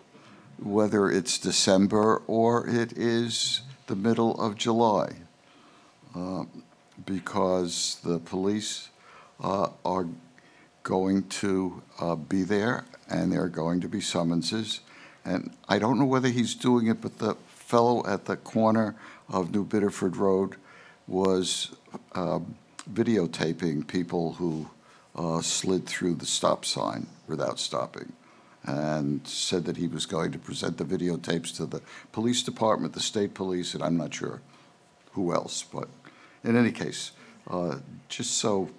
whether it's December or it is the middle of July, because the police are going to be there, and there are going to be summonses. And I don't know whether he's doing it, but the fellow at the corner of New Bedford Road was videotaping people who slid through the stop sign without stopping, and said that he was going to present the videotapes to the police department, the state police, and I'm not sure who else. But in any case, just so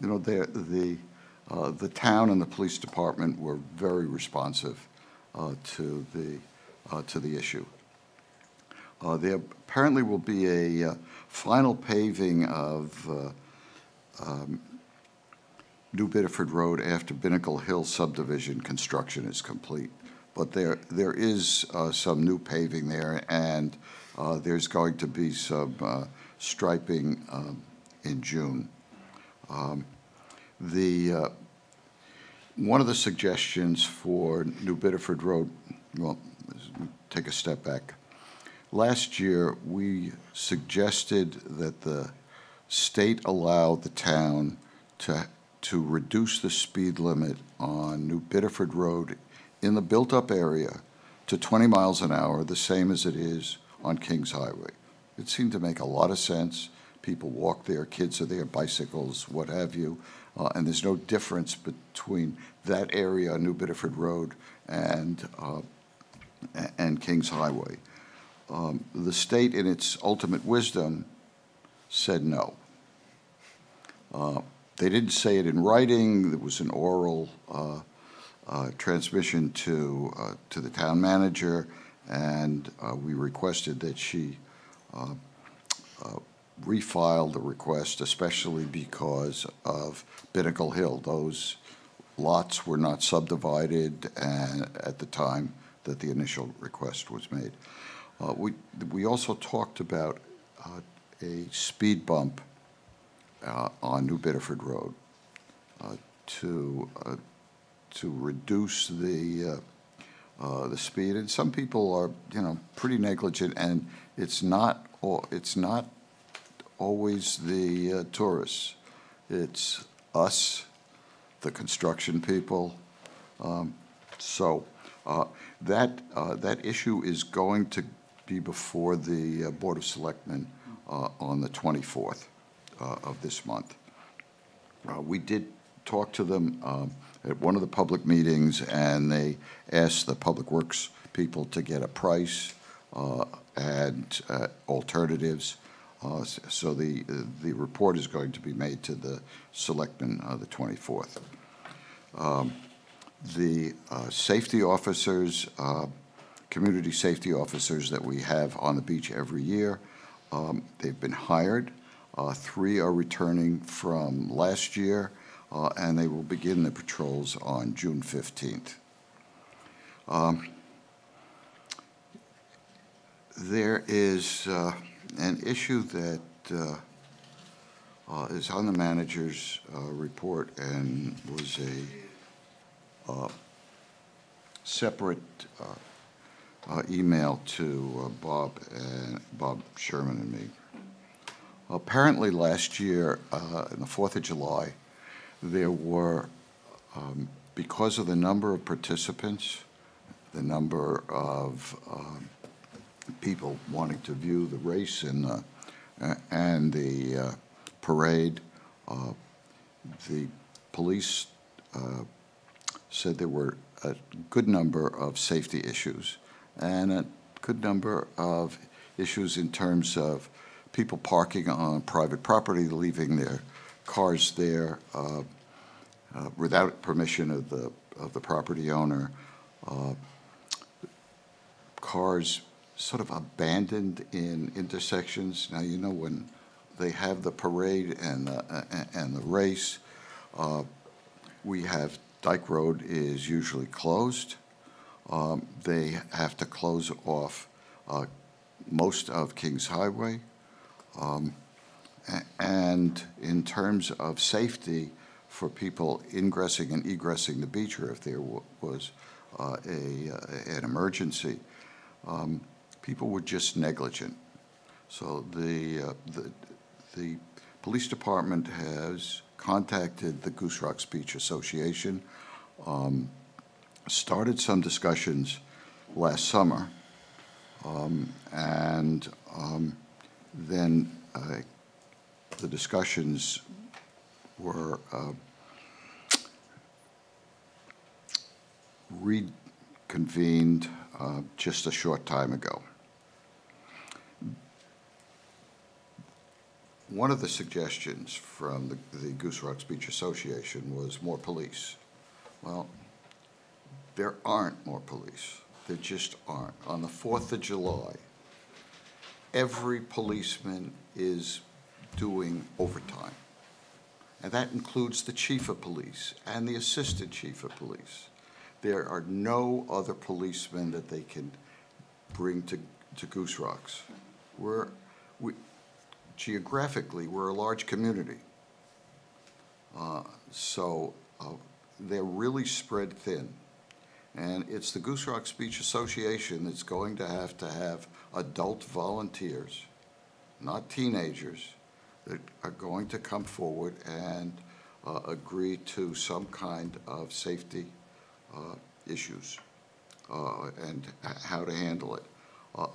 you know, the town and the police department were very responsive to the issue. There apparently will be a final paving of New Bedford Road after Binnacle Hill subdivision construction is complete. But there is some new paving there, and there's going to be some striping in June. One of the suggestions for New Bedford Road, well, take a step back. Last year, we suggested that the state allow the town to reduce the speed limit on New Bedford Road in the built-up area to 20 miles an hour, the same as it is on Kings Highway. It seemed to make a lot of sense. People walk there, kids are there, bicycles, what have you, and there's no difference between that area on New Bedford Road and Kings Highway. The state, in its ultimate wisdom, said no. They didn't say it in writing. There was an oral transmission to the town manager, and we requested that she refile the request, especially because of Binnacle Hill. Those lots were not subdivided at the time that the initial request was made. We also talked about a speed bump on New Bedford Road to reduce the speed. And some people are, you know, pretty negligent, and it's not always the tourists. It's us, the construction people. So that issue is going to be before the Board of Selectmen on the 24th of this month. We did talk to them at one of the public meetings, and they asked the Public Works people to get a price and alternatives. So the report is going to be made to the Selectmen the 24th. The safety officers, community safety officers that we have on the beach every year, they've been hired. 3 are returning from last year, and they will begin the patrols on June 15th. There is an issue that is on the manager's report and was a separate email to Bob Sherman and me. Apparently last year, on the 4th of July, there were, because of the number of participants, the number of people wanting to view the race and the parade, the police said there were a good number of safety issues and a good number of issues in terms of people parking on private property, leaving their cars there without permission of the property owner, cars sort of abandoned in intersections. Now, you know, when they have the parade and the race, we have Dyke Road is usually closed. They have to close off most of Kings Highway. And in terms of safety for people ingressing and egressing the beach, or if there was an emergency, people were just negligent. So the police department has contacted the Goose Rocks Beach Association, started some discussions last summer, and then the discussions were reconvened just a short time ago. One of the suggestions from the Goose Rocks Beach Association was more police. Well, there aren't more police. There just aren't. On the 4th of July, every policeman is doing overtime. And that includes the chief of police and the assistant chief of police. There are no other policemen that they can bring to Goose Rocks. Geographically, we're a large community. So they're really spread thin. And it's the Goose Rocks Beach Association that's going to have adult volunteers, not teenagers, that are going to come forward and agree to some kind of safety issues and how to handle it.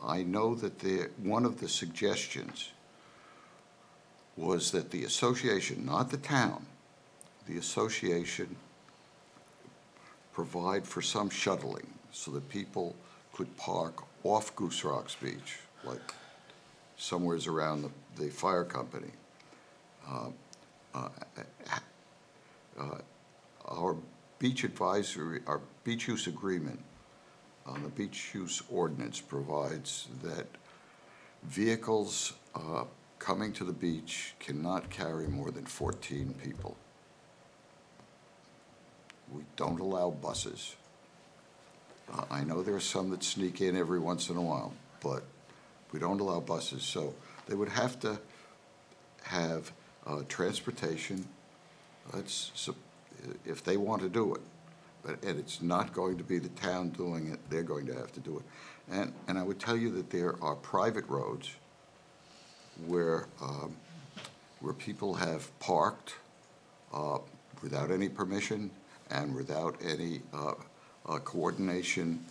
I know that one of the suggestions was that the association, not the town, the association provide for some shuttling so that people could park off Goose Rocks Beach, like somewheres around the fire company. Our beach advisory, our beach use agreement on the beach use ordinance provides that vehicles coming to the beach cannot carry more than 14 people. We don't allow buses. I know there are some that sneak in every once in a while, but we don't allow buses. So they would have to have transportation. If they want to do it, and it's not going to be the town doing it, they're going to have to do it. And I would tell you that there are private roads where people have parked without any permission and without any coordination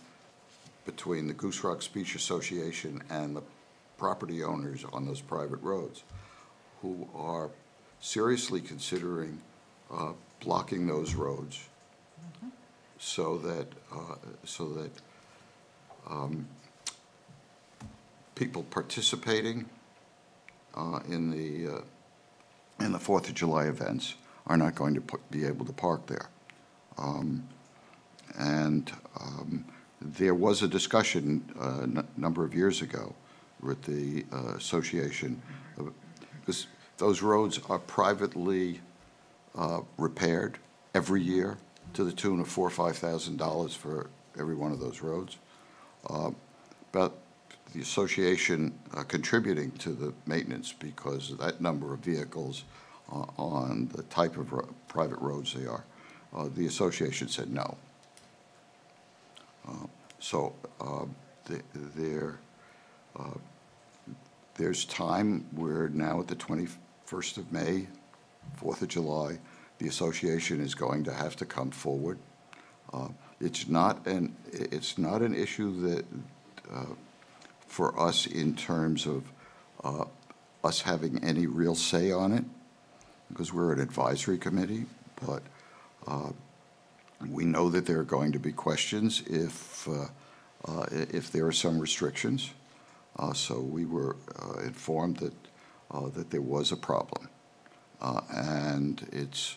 between the Goose Rocks Beach Association and the property owners on those private roads, who are seriously considering blocking those roads so that people participating in the 4th of July events are not going to be able to park there. There was a discussion a number of years ago with the association, because those roads are privately repaired every year to the tune of $4,000 or $5,000 for every one of those roads. But the association contributing to the maintenance because of that number of vehicles on the type of private roads they are, the association said no. There's time. We're now at the 21st of May, 4th of July. The association is going to have to come forward. It's not an issue that for us in terms of us having any real say on it, because we're an advisory committee, but we know that there are going to be questions if there are some restrictions. So we were informed that there was a problem, and it's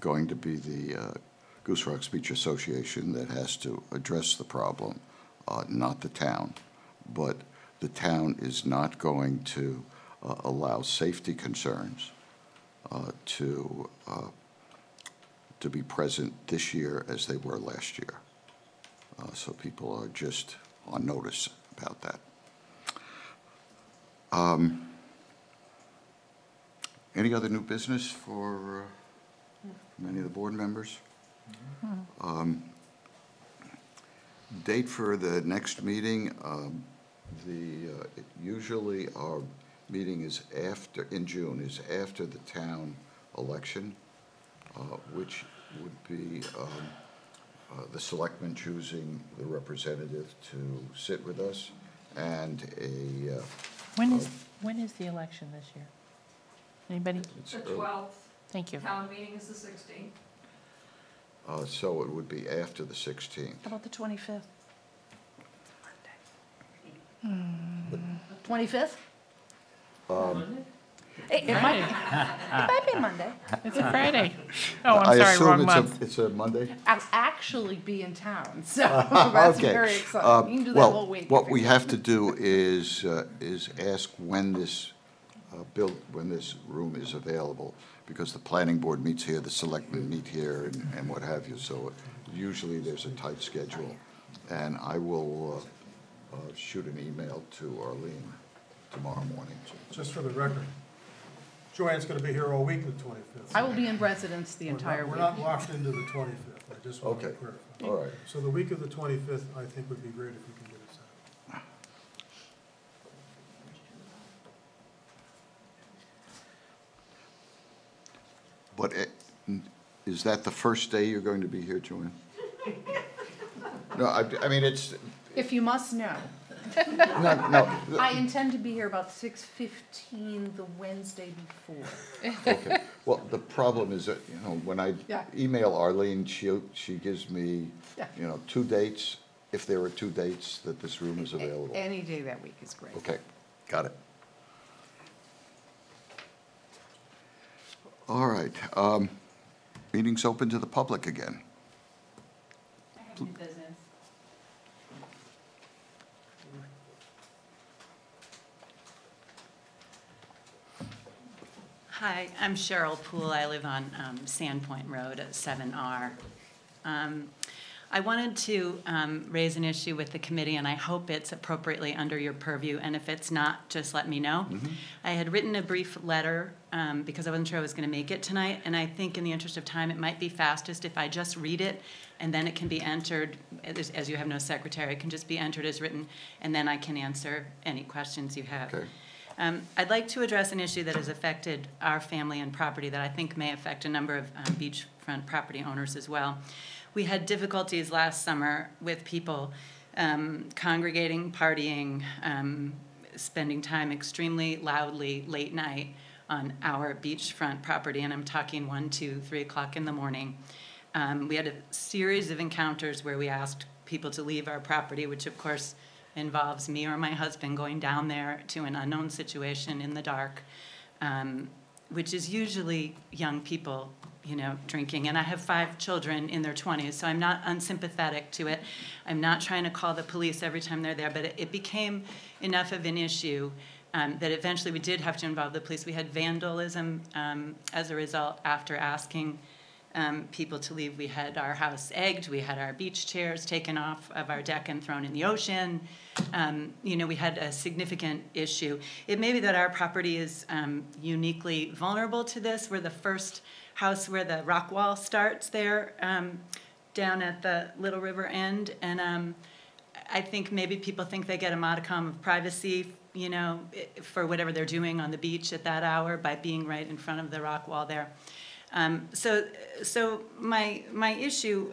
going to be the Goose Rocks Beach Association that has to address the problem, not the town. But the town is not going to allow safety concerns to be present this year as they were last year. So people are just on notice about that. Any other new business for any of the board members? Date for the next meeting, usually our meeting is in June, is after the town election, which would be the selectmen choosing the representative to sit with us, and a... When is the election this year? Anybody? The 12th. Thank you. Town meeting is the 16th. So it would be after the 16th. How about the 25th? 25th? It might be Monday. It's a Friday. Oh, I'm I sorry, assume wrong it's month. it's a Monday? I'll actually be in town, so that's Okay. very exciting. You can do that whole week. What if you we want. have to do is ask when this when this room is available, because the planning board meets here, the selectmen meet here, and what have you. So usually there's a tight schedule, and I will shoot an email to Arlene tomorrow morning. Just for the record, Joanne's going to be here all week the 25th. I will be in residence the entire We're week. not locked into the 25th. I just want to Okay. clarify. All right. So the week of the 25th, I think would be great if you can get it set up. But is that the first day you're going to be here, Joanne? No, I mean, it's, If you must know, no, I intend to be here about 6:15 the Wednesday before. okay. Well, the problem is that, when I Yeah. email Arlene, she gives me, Yeah. 2 dates, if there are 2 dates that this room is available. Any day that week is great. Okay, got it. All right, meeting's open to the public again. I have new business. Hi, I'm Cheryl Poole. I live on Sandpoint Road at 7R. I wanted to raise an issue with the committee, and I hope it's appropriately under your purview, and if it's not, just let me know. I had written a brief letter because I wasn't sure I was going to make it tonight, and I think in the interest of time, it might be fastest if I just read it, and then it can be entered, as you have no secretary, it can just be entered as written, and then I can answer any questions you have. Okay. I'd like to address an issue that has affected our family and property that I think may affect a number of beachfront property owners as well. We had difficulties last summer with people congregating, partying, spending time extremely loudly late night on our beachfront property, and I'm talking 1, 2, 3 o'clock in the morning. We had a series of encounters where we asked people to leave our property, which of course involves me or my husband going down there to an unknown situation in the dark, which is usually young people, drinking. And I have 5 children in their 20s, so I'm not unsympathetic to it. I'm not trying to call the police every time they're there, but it became enough of an issue that eventually we did have to involve the police. We had vandalism as a result after asking people to leave. We had our house egged. We had our beach chairs taken off of our deck and thrown in the ocean. We had a significant issue. It may be that our property is uniquely vulnerable to this. We're the first house where the rock wall starts there down at the Little River end. And I think maybe people think they get a modicum of privacy, for whatever they're doing on the beach at that hour by being right in front of the rock wall there. So my issue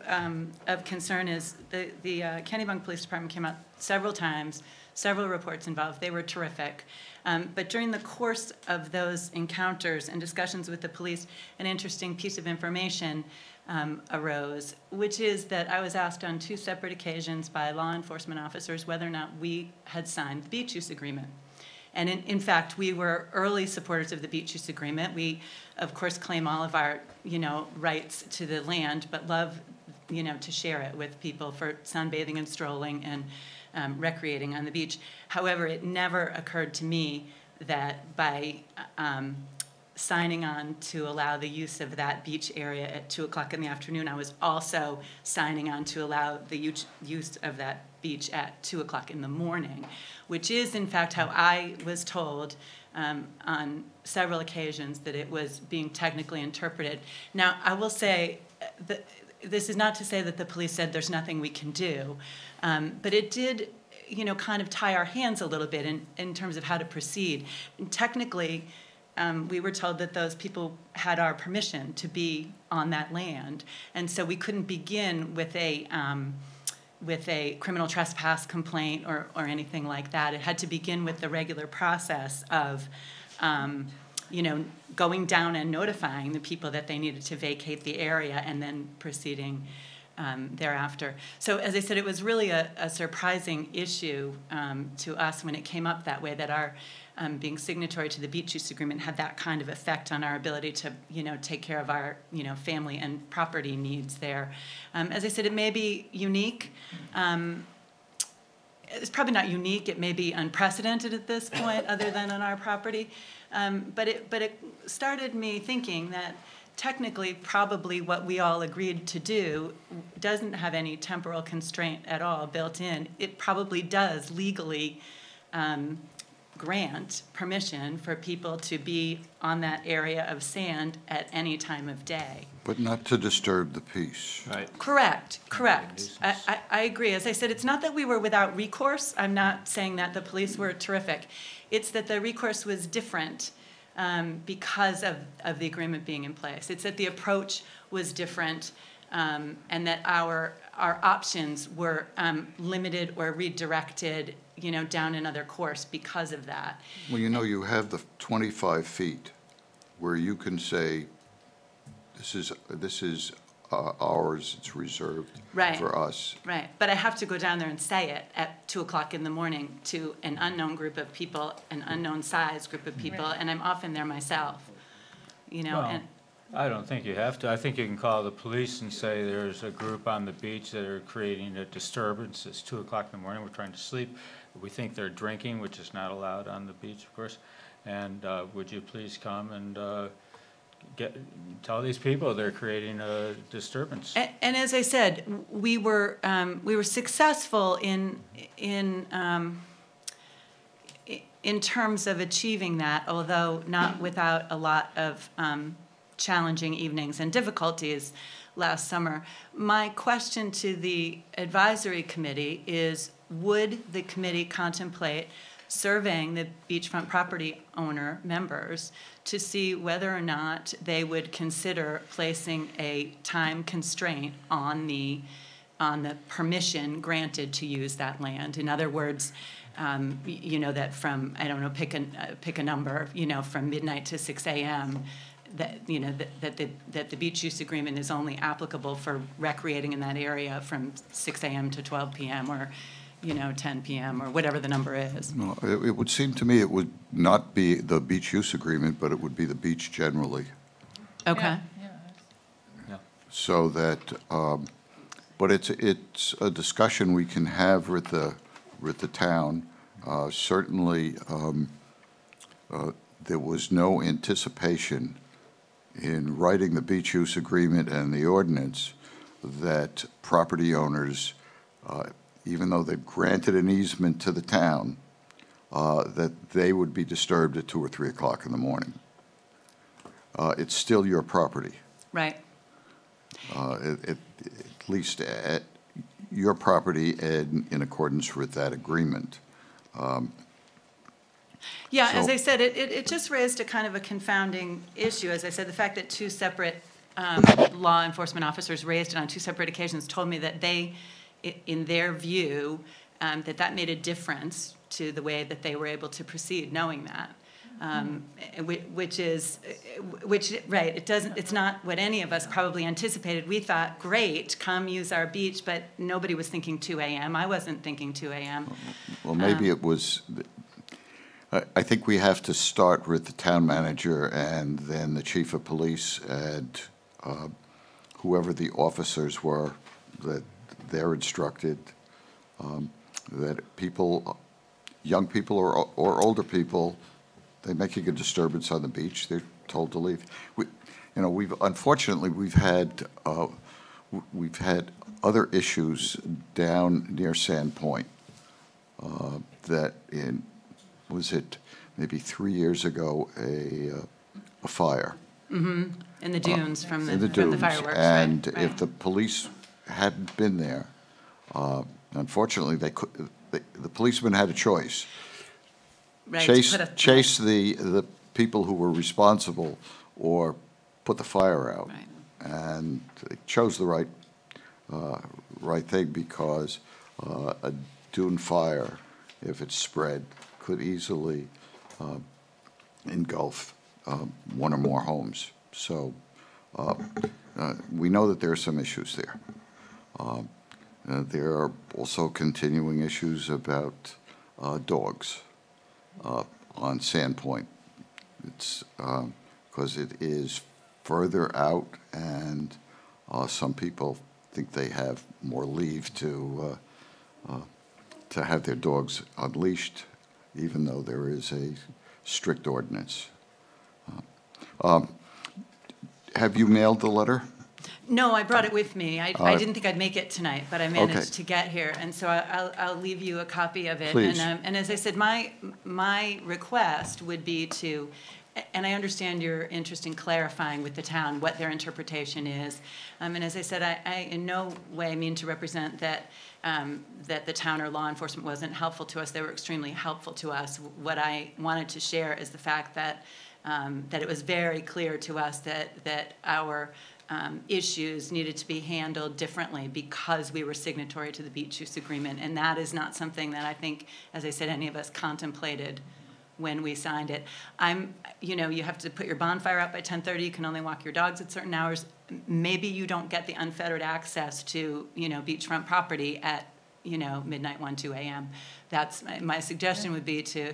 of concern is the Kennebunk Police Department came out several times, several reports involved. They were terrific. But during the course of those encounters and discussions with the police, an interesting piece of information arose, which is that I was asked on 2 separate occasions by law enforcement officers whether or not we had signed the beach use agreement. And in fact, we were early supporters of the beach use agreement. We, of course, claim all of our, rights to the land, but love you know, to share it with people for sunbathing and strolling and recreating on the beach. However, it never occurred to me that by signing on to allow the use of that beach area at 2 o'clock in the afternoon, I was also signing on to allow the use of that beach at 2 o'clock in the morning, which is in fact how I was told on several occasions that it was being technically interpreted. Now, I will say that this is not to say that the police said there's nothing we can do, but it did, you know, kind of tie our hands a little bit in terms of how to proceed. And technically, we were told that those people had our permission to be on that land, and so we couldn't begin with a criminal trespass complaint or anything like that. It had to begin with the regular process of, you know, going down and notifying the people that they needed to vacate the area and then proceeding thereafter. So as I said, it was really a surprising issue to us when it came up that way, that our being signatory to the beach use agreement had that kind of effect on our ability to, you know, take care of our, you know, family and property needs there. As I said, it may be unique. It's probably not unique. It may be unprecedented at this point, other than on our property. But it started me thinking that technically, probably what we all agreed to do doesn't have any temporal constraint at all built in. It probably does legally grant permission for people to be on that area of sand at any time of day. But not to disturb the peace. Right. Correct. I agree. As I said, it's not that we were without recourse. I'm not saying that the police were terrific. It's that the recourse was different because of the agreement being in place. It's that the approach was different, and that our options were limited or redirected, you know, down another course because of that. Well, you know, you have the 25 feet where you can say, this is ours, it's reserved for us. Right, but I have to go down there and say it at 2 o'clock in the morning to an unknown group of people, an unknown size group of people, and I'm often there myself, you know. Well, I don't think you have to. I think you can call the police and say there's a group on the beach that are creating a disturbance. It's 2 o'clock in the morning, we're trying to sleep. We think they're drinking, which is not allowed on the beach, of course. And would you please come and tell these people they're creating a disturbance? And as I said, we were successful in terms of achieving that, although not without a lot of challenging evenings and difficulties last summer. My question to the advisory committee is, would the committee contemplate surveying the beachfront property owner members to see whether or not they would consider placing a time constraint on the permission granted to use that land? In other words, you know, that from, I don't know, pick a number, you know, from midnight to 6 a.m., that, you know, that the beach use agreement is only applicable for recreating in that area from 6 a.m. to 12 p.m. or, you know, 10 p.m. or whatever the number is. No, it would seem to me it would not be the beach use agreement, but it would be the beach generally. Okay. Yeah. So that, but it's a discussion we can have with the town. Certainly, there was no anticipation in writing the beach use agreement and the ordinance that property owners, even though they've granted an easement to the town, that they would be disturbed at 2 or 3 o'clock in the morning. It's still your property. Right. At least at your property in accordance with that agreement. Yeah, as So- I said, it just raised a kind of a confounding issue. As I said, the fact that two separate law enforcement officers raised it on 2 separate occasions told me that they, in their view, that made a difference to the way that they were able to proceed, knowing that. Which right, it's not what any of us probably anticipated. We thought, great, come use our beach, but nobody was thinking 2 a.m. I wasn't thinking 2 a.m. Well, maybe it was, I think we have to start with the town manager and then the chief of police and whoever the officers were that they're instructed that people, young people or older people, they making a disturbance on the beach, they're told to leave. Unfortunately, we've had other issues down near Sandpoint was it maybe 3 years ago, a fire. In the dunes from In the the dunes. fireworks, And right, if right. the police hadn't been there, unfortunately, the policemen had a choice. Right, Chase, put a- chase the people who were responsible or put the fire out. Right. And they chose the right thing, because a dune fire, if it's spread, could easily engulf one or more homes. So we know that there are some issues there. There are also continuing issues about dogs on Sandpoint. It's because it is further out, and some people think they have more leave to have their dogs unleashed, even though there is a strict ordinance. Have you mailed the letter? No, I brought it with me. I didn't think I'd make it tonight, but I managed Okay. to get here, and so I'll leave you a copy of it. Please. And as I said, my request would be to, and I understand your interest in clarifying with the town what their interpretation is. And as I said, I in no way mean to represent that that the town or law enforcement wasn't helpful to us. They were extremely helpful to us. What I wanted to share is the fact that that it was very clear to us that our issues needed to be handled differently because we were signatory to the beach use agreement. And that is not something that I think, as I said, any of us contemplated when we signed it. You have to put your bonfire out by 10:30. You can only walk your dogs at certain hours. Maybe you don't get the unfettered access to, beachfront property at, midnight, 1, 2 a.m. That's my suggestion would be to,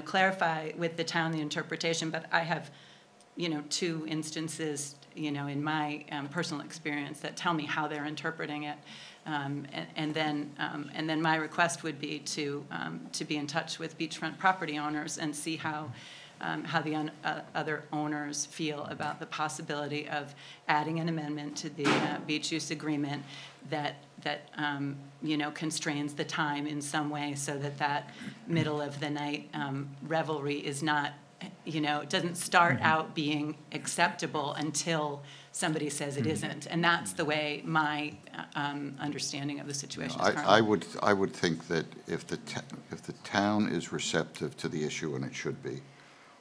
clarify with the town the interpretation. But I have, 2 instances, in my personal experience that tell me how they're interpreting it. And then my request would be to be in touch with beachfront property owners and see how the other owners feel about the possibility of adding an amendment to the beach use agreement that constrains the time in some way, so that middle of the night revelry is not, it doesn't start out being acceptable until somebody says it isn't. And that's the way my understanding of the situation is currently. I would think that if the town is receptive to the issue, and it should be,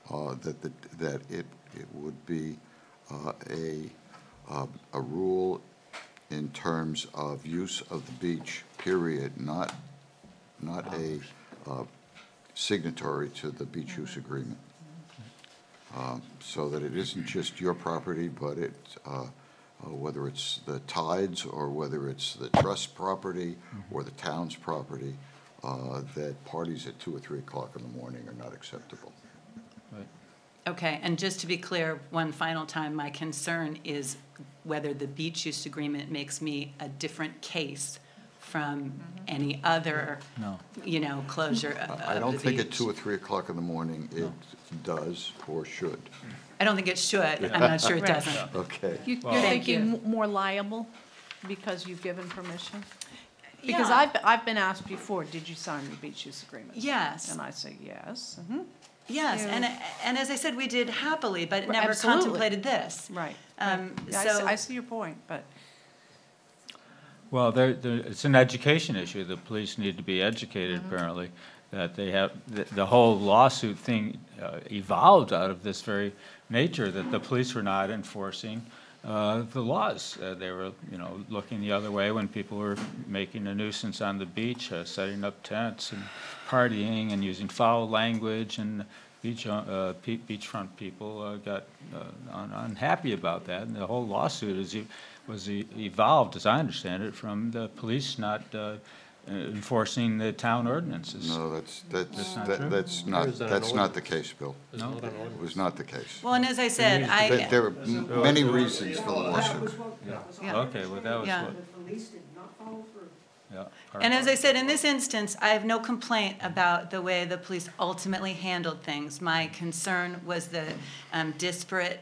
that it would be a rule in terms of use of the beach, period, not a signatory to the beach use agreement. So that it isn't just your property, but whether it's the tides or whether it's the trust property or the town's property, that parties at 2 or 3 o'clock in the morning are not acceptable. Okay, and just to be clear, one final time, my concern is whether the beach use agreement makes me a different case from any other, closure of the beach. I don't think at 2 or 3 o'clock in the morning it does or should. I don't think it should. I'm not sure it Right. doesn't. Okay. You're Thank you. thinking more liable because you've given permission? Because Yeah. I've been asked before, did you sign the beach use agreement? Yes. And I say, yes. Yes, Yeah. and as I said, we did happily, but never Absolutely. contemplated this. Right. Yeah, I see your point, but. Well, it's an education issue. The police need to be educated, apparently, that they have, the whole lawsuit thing evolved out of this very nature, that the police were not enforcing the laws. They were, looking the other way when people were making a nuisance on the beach, setting up tents and partying and using foul language, and beachfront people got unhappy about that. And the whole lawsuit was evolved, as I understand it, from the police not enforcing the town ordinances. No, that's not the case, Bill. No? It was not the case. Well, and as I said, There are many reasons for the lawsuit. Yeah. Okay, well, that was Yeah. what. The police did not Yeah. And as I said, in this instance, I have no complaint about the way the police ultimately handled things. My concern was the disparate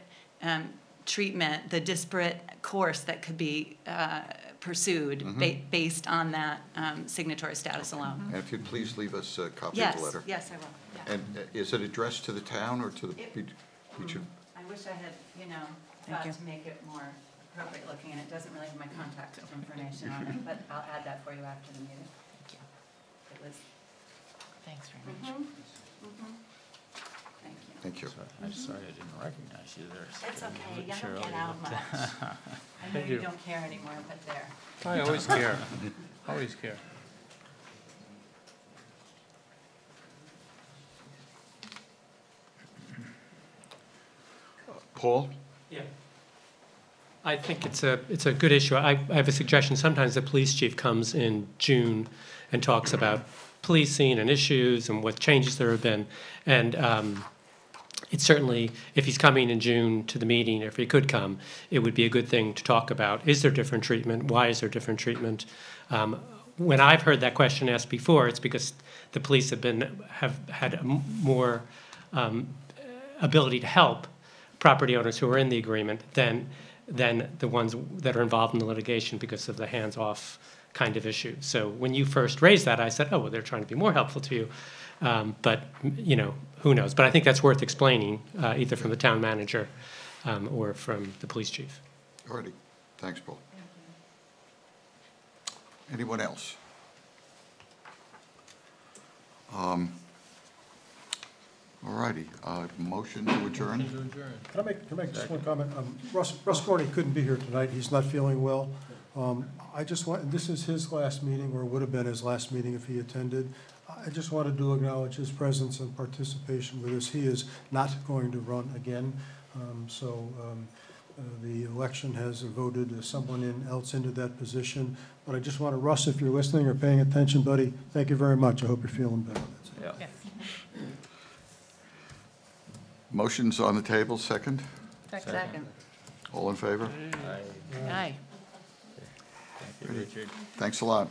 treatment, the disparate course that could be pursued based on that signatory status alone. And if you'd please leave us a copy of Yes, the letter. yes, I will. Yeah. And is it addressed to the town or to the beach? I wish I had, thought to make it more appropriate looking, and it doesn't really have my contact information on it, but I'll add that for you after the meeting. Thank you. It was, Thanks very much. thank you. Thank you. I'm sorry I didn't recognize you there. It's okay, you Shirley, don't get out but- much. I know you don't care anymore, but there. I always care, always care. Paul? Yeah. I think it's a good issue. I have a suggestion. Sometimes the police chief comes in June and talks about policing and issues and what changes there have been. And it's certainly, if he's coming in June to the meeting, if he could come, it would be a good thing to talk about. Is there different treatment? Why is there different treatment? When I've heard that question asked before, it's because the police have had more ability to help property owners who are in the agreement than the ones that are involved in the litigation because of the hands-off kind of issue. So when you first raised that, I said, oh, well, they're trying to be more helpful to you. But, who knows? But I think that's worth explaining, either from the town manager or from the police chief. All righty. Thanks, Paul. Anyone else? All righty. Motion to adjourn? Can I make just one comment? Russ Gordy couldn't be here tonight. He's not feeling well. I just want, this is his last meeting, or would have been his last meeting if he attended. I just wanted to acknowledge his presence and participation with us. He is not going to run again. The election has voted someone else into that position. But I just want to, Russ, if you're listening or paying attention, buddy, thank you very much. I hope you're feeling better. That's it. Yeah. Motion's on the table, second. Second. All in favor? Aye. Thank you, Richard. Thanks a lot.